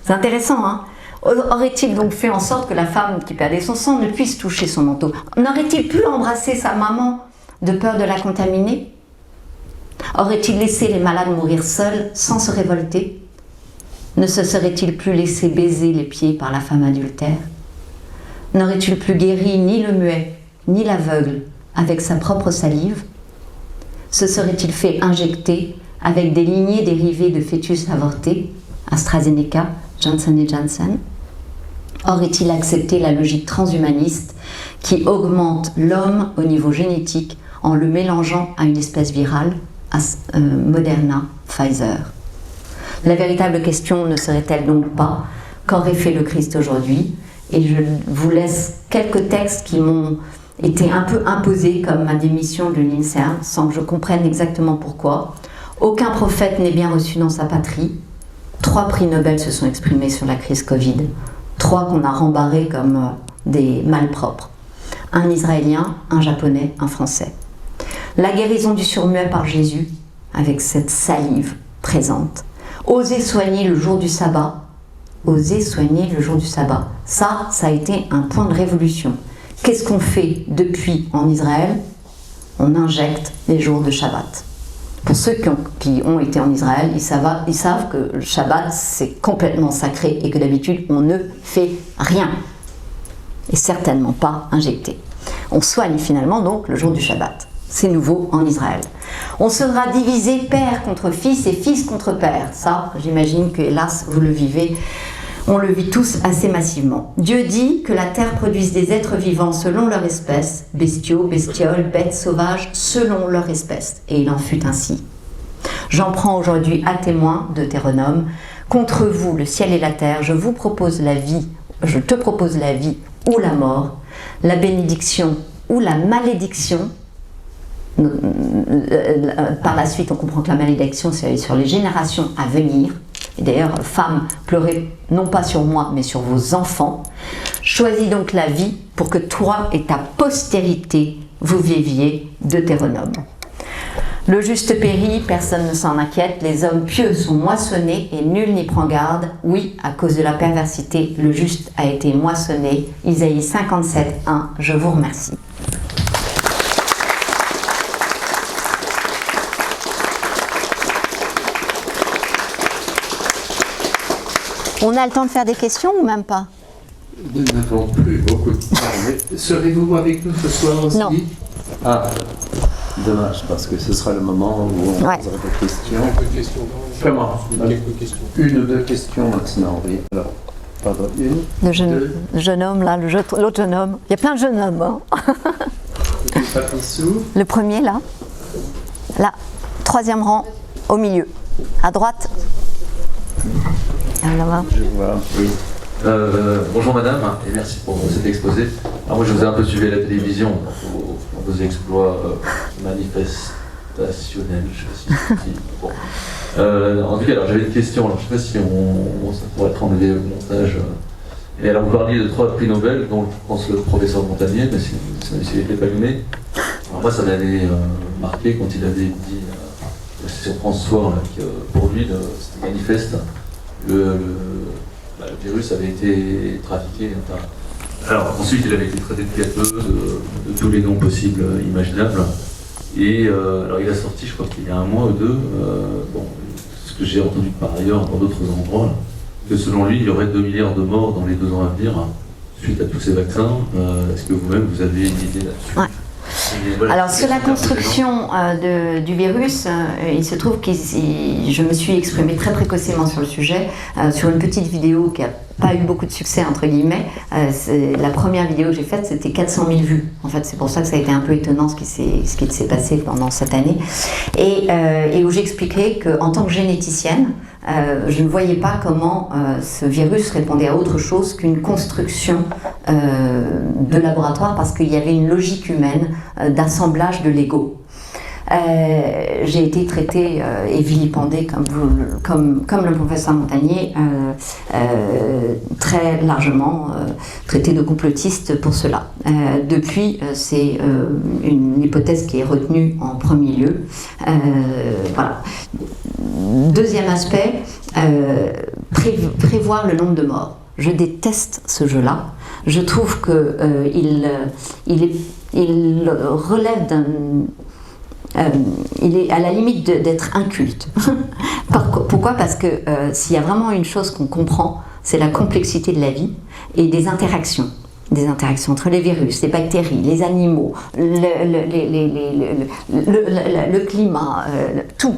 C'est intéressant, hein. Aurait-il donc fait en sorte que la femme qui perdait son sang ne puisse toucher son manteau? N'aurait-il pu embrasser sa maman de peur de la contaminer? Aurait-il laissé les malades mourir seuls sans se révolter? Ne se serait-il plus laissé baiser les pieds par la femme adultère? N'aurait-il plus guéri ni le muet, ni l'aveugle avec sa propre salive? Se serait-il fait injecter avec des lignées dérivées de fœtus avortés, AstraZeneca, Johnson & Johnson? Aurait-il accepté la logique transhumaniste qui augmente l'homme au niveau génétique en le mélangeant à une espèce virale, Moderna, Pfizer? La véritable question ne serait-elle donc pas qu'aurait fait le Christ aujourd'hui? Et je vous laisse quelques textes qui m'ont été un peu imposés comme ma démission de l'INSERM, sans que je comprenne exactement pourquoi. Aucun prophète n'est bien reçu dans sa patrie. 3 prix Nobel se sont exprimés sur la crise Covid. 3 qu'on a rembarrés comme des malpropres. Un Israélien, un Japonais, un Français. La guérison du surmuet par Jésus, avec cette salive présente. Oser soigner le jour du sabbat. Oser soigner le jour du sabbat. Ça a été un point de révolution. Qu'est-ce qu'on fait depuis en Israël? On injecte les jours de Shabbat. Pour ceux qui ont été en Israël, ils savent que le Shabbat, c'est complètement sacré et que d'habitude, on ne fait rien. Et certainement pas injecté. On soigne finalement donc le jour du Shabbat. C'est nouveau en Israël. On sera divisé père contre fils et fils contre père. Ça, j'imagine que, hélas, vous le vivez. On le vit tous assez massivement. Dieu dit que la terre produise des êtres vivants selon leur espèce, bestiaux, bestioles, bêtes sauvages, selon leur espèce. Et il en fut ainsi. J'en prends aujourd'hui à témoin, Deutéronome, contre vous, le ciel et la terre, je te propose la vie ou la mort, la bénédiction ou la malédiction. Par la suite, on comprend que la malédiction, c'est sur les générations à venir. Et d'ailleurs, femmes, pleurez non pas sur moi, mais sur vos enfants. Choisis donc la vie pour que toi et ta postérité vous viviez, Deutéronome. Le juste périt, personne ne s'en inquiète, les hommes pieux sont moissonnés et nul n'y prend garde. Oui, à cause de la perversité, le juste a été moissonné. Isaïe 57, 1, je vous remercie. On a le temps de faire des questions ou même pas? Nous n'avons plus beaucoup de temps. Mais serez-vous avec nous ce soir aussi? Non. Ah, dommage, parce que ce sera le moment où on posera des questions. quelques questions. Comment? Quelques questions. Une ou deux questions Maintenant, oui. Alors, pardon, une. Le jeune homme, là, l'autre jeune homme. Il y a plein de jeunes hommes. Hein. Le premier, là. Là. 3e rang, au milieu. À droite. Là-bas. Je vois, oui. Bonjour madame, et merci pour cet exposé. Alors moi je vous ai un peu suivi à la télévision pour vos exploits manifestationnels, je sais pas si bon. En tout cas, alors j'avais une question, alors, je ne sais pas si ça pourrait être enlevé au montage. Et alors vous parliez de 3 prix Nobel, dont je pense le professeur Montagnier, mais s'il n'était pas allumé. Alors moi ça m'avait marqué quand il avait dit, c'est sur France Soir, là, que pour lui c'était manifeste. Le virus avait été trafiqué. Enfin, alors ensuite il avait été traité de piateux, de tous les noms possibles, imaginables. Et alors il a sorti, je crois qu'il y a 1 mois ou 2, bon, ce que j'ai entendu par ailleurs dans d'autres endroits, là, que selon lui il y aurait 2 milliards de morts dans les 2 ans à venir suite à tous ces vaccins. Est-ce que vous-même vous avez une idée là-dessus? Ouais. Alors sur la construction du virus, il se trouve que je me suis exprimée très précocement sur le sujet, sur une petite vidéo qui n'a pas eu beaucoup de succès entre guillemets. La première vidéo que j'ai faite, c'était 400 000 vues. En fait, c'est pour ça que ça a été un peu étonnant ce qui s'est passé pendant cette année. Et où j'expliquais qu'en tant que généticienne, je ne voyais pas comment ce virus répondait à autre chose qu'une construction de laboratoire, parce qu'il y avait une logique humaine d'assemblage de Lego. j'ai été traitée et vilipendée, comme le professeur Montagnier, très largement traitée de complotiste pour cela. Depuis, c'est une hypothèse qui est retenue en premier lieu. Voilà. Deuxième aspect, prévoir le nombre de morts. Je déteste ce jeu-là. Je trouve qu'il relève d'un... il est à la limite d'être inculte. Pourquoi ? Parce que s'il y a vraiment une chose qu'on comprend, c'est la complexité de la vie et des interactions entre les virus, les bactéries, les animaux, le climat, tout.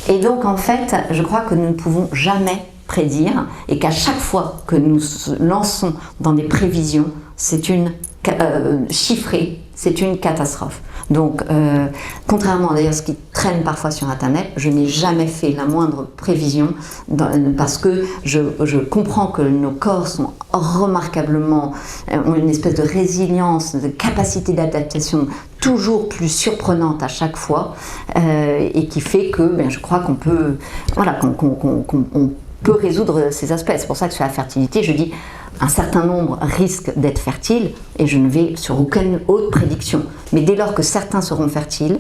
Et donc en fait, je crois que nous ne pouvons jamais prédire et qu'à chaque fois que nous lançons dans des prévisions, c'est une chiffrée, c'est une catastrophe. Donc, contrairement d'ailleurs à ce qui traîne parfois sur Internet, je n'ai jamais fait la moindre prévision parce que je comprends que nos corps sont remarquablement, ont une espèce de résilience, de capacité d'adaptation toujours plus surprenante à chaque fois et qui fait que je crois qu'on peut, qu'on peut résoudre ces aspects. C'est pour ça que sur la fertilité, je dis un certain nombre risquent d'être fertiles et je ne vais sur aucune autre prédiction. Mais dès lors que certains seront stériles,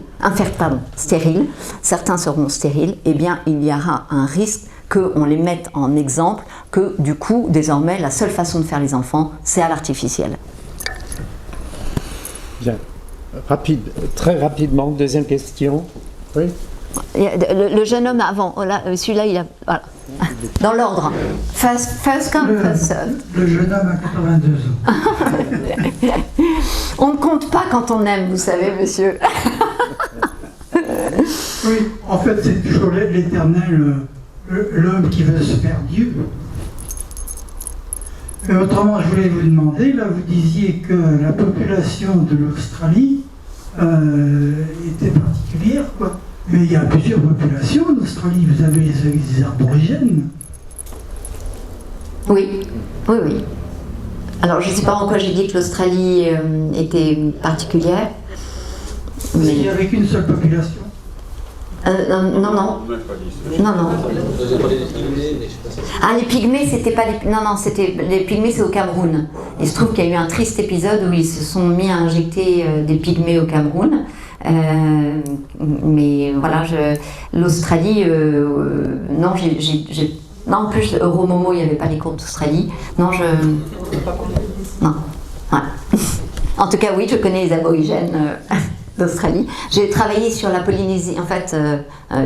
certains seront stériles, eh bien il y aura un risque qu'on les mette en exemple, que du coup, désormais, la seule façon de faire les enfants, c'est à l'artificiel. Bien. Très rapidement, deuxième question. Oui. Le jeune homme avant, celui-là, il a... Voilà. Dans l'ordre. First come, first served. Le jeune homme à 82 ans. On ne compte pas quand on aime, vous savez, monsieur. Oui, en fait, c'est toujours l'éternel, l'homme qui veut se faire Dieu. Autrement, je voulais vous demander, là, vous disiez que la population de l'Australie était particulière, quoi. Mais il y a plusieurs populations en Australie. Vous avez les aborigènes. Oui. Alors, je ne sais pas en quoi j'ai dit que l'Australie était particulière. Mais... Il n'y avait qu'une seule population. Non. Ah, les pygmées, c'était pas les... Non, c'était... Les pygmées, c'est au Cameroun. Il se trouve qu'il y a eu un triste épisode où ils se sont mis à injecter des pygmées au Cameroun. Mais voilà, l'Australie, non, non, en plus, Euromomo, il n'y avait pas les cours d'Australie. Non, non, ouais. En tout cas, oui, je connais les aborigènes d'Australie. J'ai travaillé sur la Polynésie, en fait,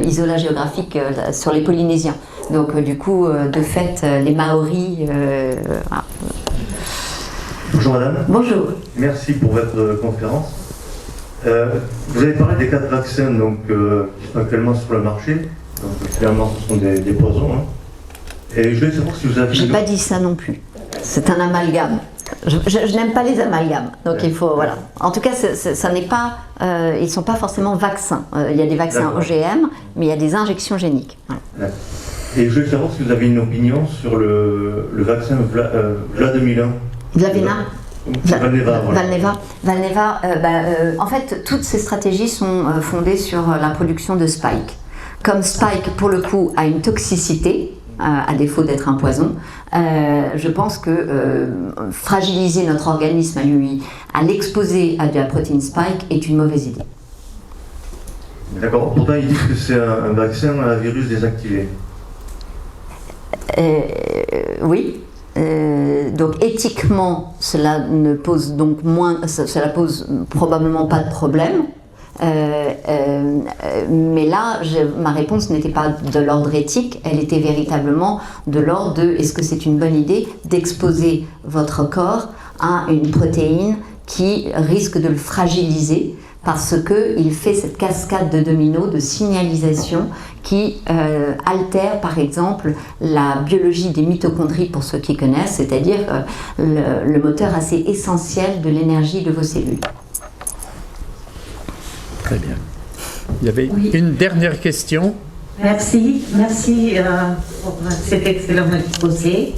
isolat géographique sur les Polynésiens. Donc, du coup, de fait, les Maoris... voilà. Bonjour madame. Bonjour. Merci pour votre conférence. Vous avez parlé des 4 vaccins donc, qui sont actuellement sur le marché. Donc finalement ce sont des poisons. Hein. Et je voulais savoir si vous avez... J'ai pas dit ça non plus. C'est un amalgame. Je n'aime pas les amalgames. Donc il faut... Voilà. En tout cas, ça n'est pas... ils ne sont pas forcément vaccins. Il y a des vaccins OGM, mais il y a des injections géniques. Voilà. Et je voulais savoir si vous avez une opinion sur le vaccin VLA 2001. Vlavina. Valneva. En fait, toutes ces stratégies sont fondées sur la production de Spike. Comme Spike, pour le coup, a une toxicité, à défaut d'être un poison, je pense que fragiliser notre organisme à l'exposer à de la protéine Spike est une mauvaise idée. D'accord. Pourtant, ils disent que c'est un vaccin à virus désactivé. Oui. Donc éthiquement, cela ne pose cela pose probablement pas de problème. Mais là, ma réponse n'était pas de l'ordre éthique, elle était véritablement de l'ordre de est-ce que c'est une bonne idée d'exposer votre corps à une protéine qui risque de le fragiliser parce qu'il fait cette cascade de dominos de signalisation qui altère par exemple la biologie des mitochondries pour ceux qui connaissent, c'est-à-dire le moteur assez essentiel de l'énergie de vos cellules. Très bien. Il y avait une dernière question. Merci pour cet excellent exposé.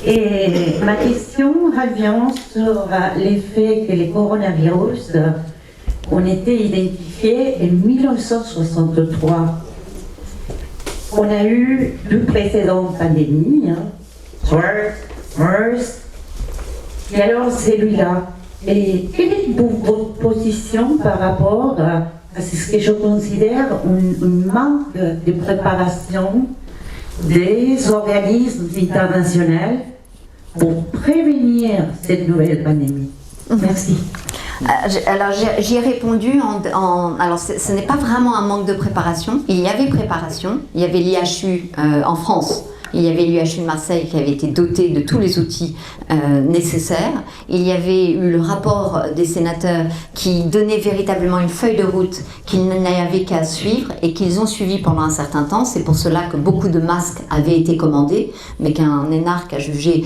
Et ma question revient sur l'effet que les coronavirus ont été identifiés en 1963. On a eu deux précédentes pandémies, SARS, MERS, et alors celui-là. Et quelle est votre position par rapport à ce que je considère un manque de préparation des organismes internationaux pour prévenir cette nouvelle pandémie? Merci. Alors j'y ai répondu alors ce n'est pas vraiment un manque de préparation. Il y avait préparation. Il y avait l'IHU en France. Il y avait l'IHU de Marseille qui avait été doté de tous les outils nécessaires. Il y avait eu le rapport des sénateurs qui donnait véritablement une feuille de route qu'ils n'avaient qu'à suivre et qu'ils ont suivi pendant un certain temps. C'est pour cela que beaucoup de masques avaient été commandés, mais qu'un énarque a jugé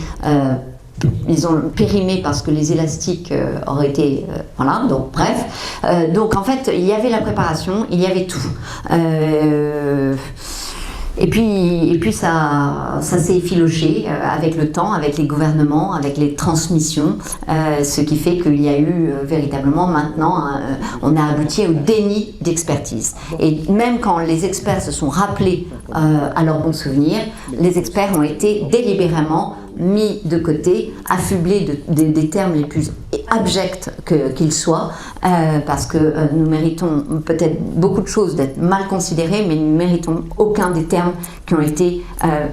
ils ont périmé parce que les élastiques auraient été... voilà, donc bref. Donc en fait, il y avait la préparation, il y avait tout. Et puis ça s'est effiloché avec le temps, avec les gouvernements, avec les transmissions, ce qui fait qu'il y a eu véritablement maintenant, on a abouti au déni d'expertise. Et même quand les experts se sont rappelés à leur bon souvenir, les experts ont été délibérément mis de côté, affublés des termes les plus abjects qu'ils soient, parce que nous méritons peut-être beaucoup de choses d'être mal considérés, mais nous ne méritons aucun des termes qui ont été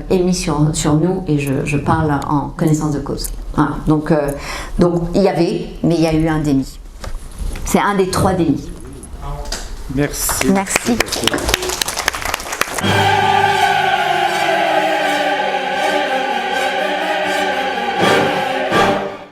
émis sur nous, et je parle en connaissance de cause. Voilà. Donc il y avait, mais il y a eu un déni. C'est un des 3 dénis. Merci. Merci.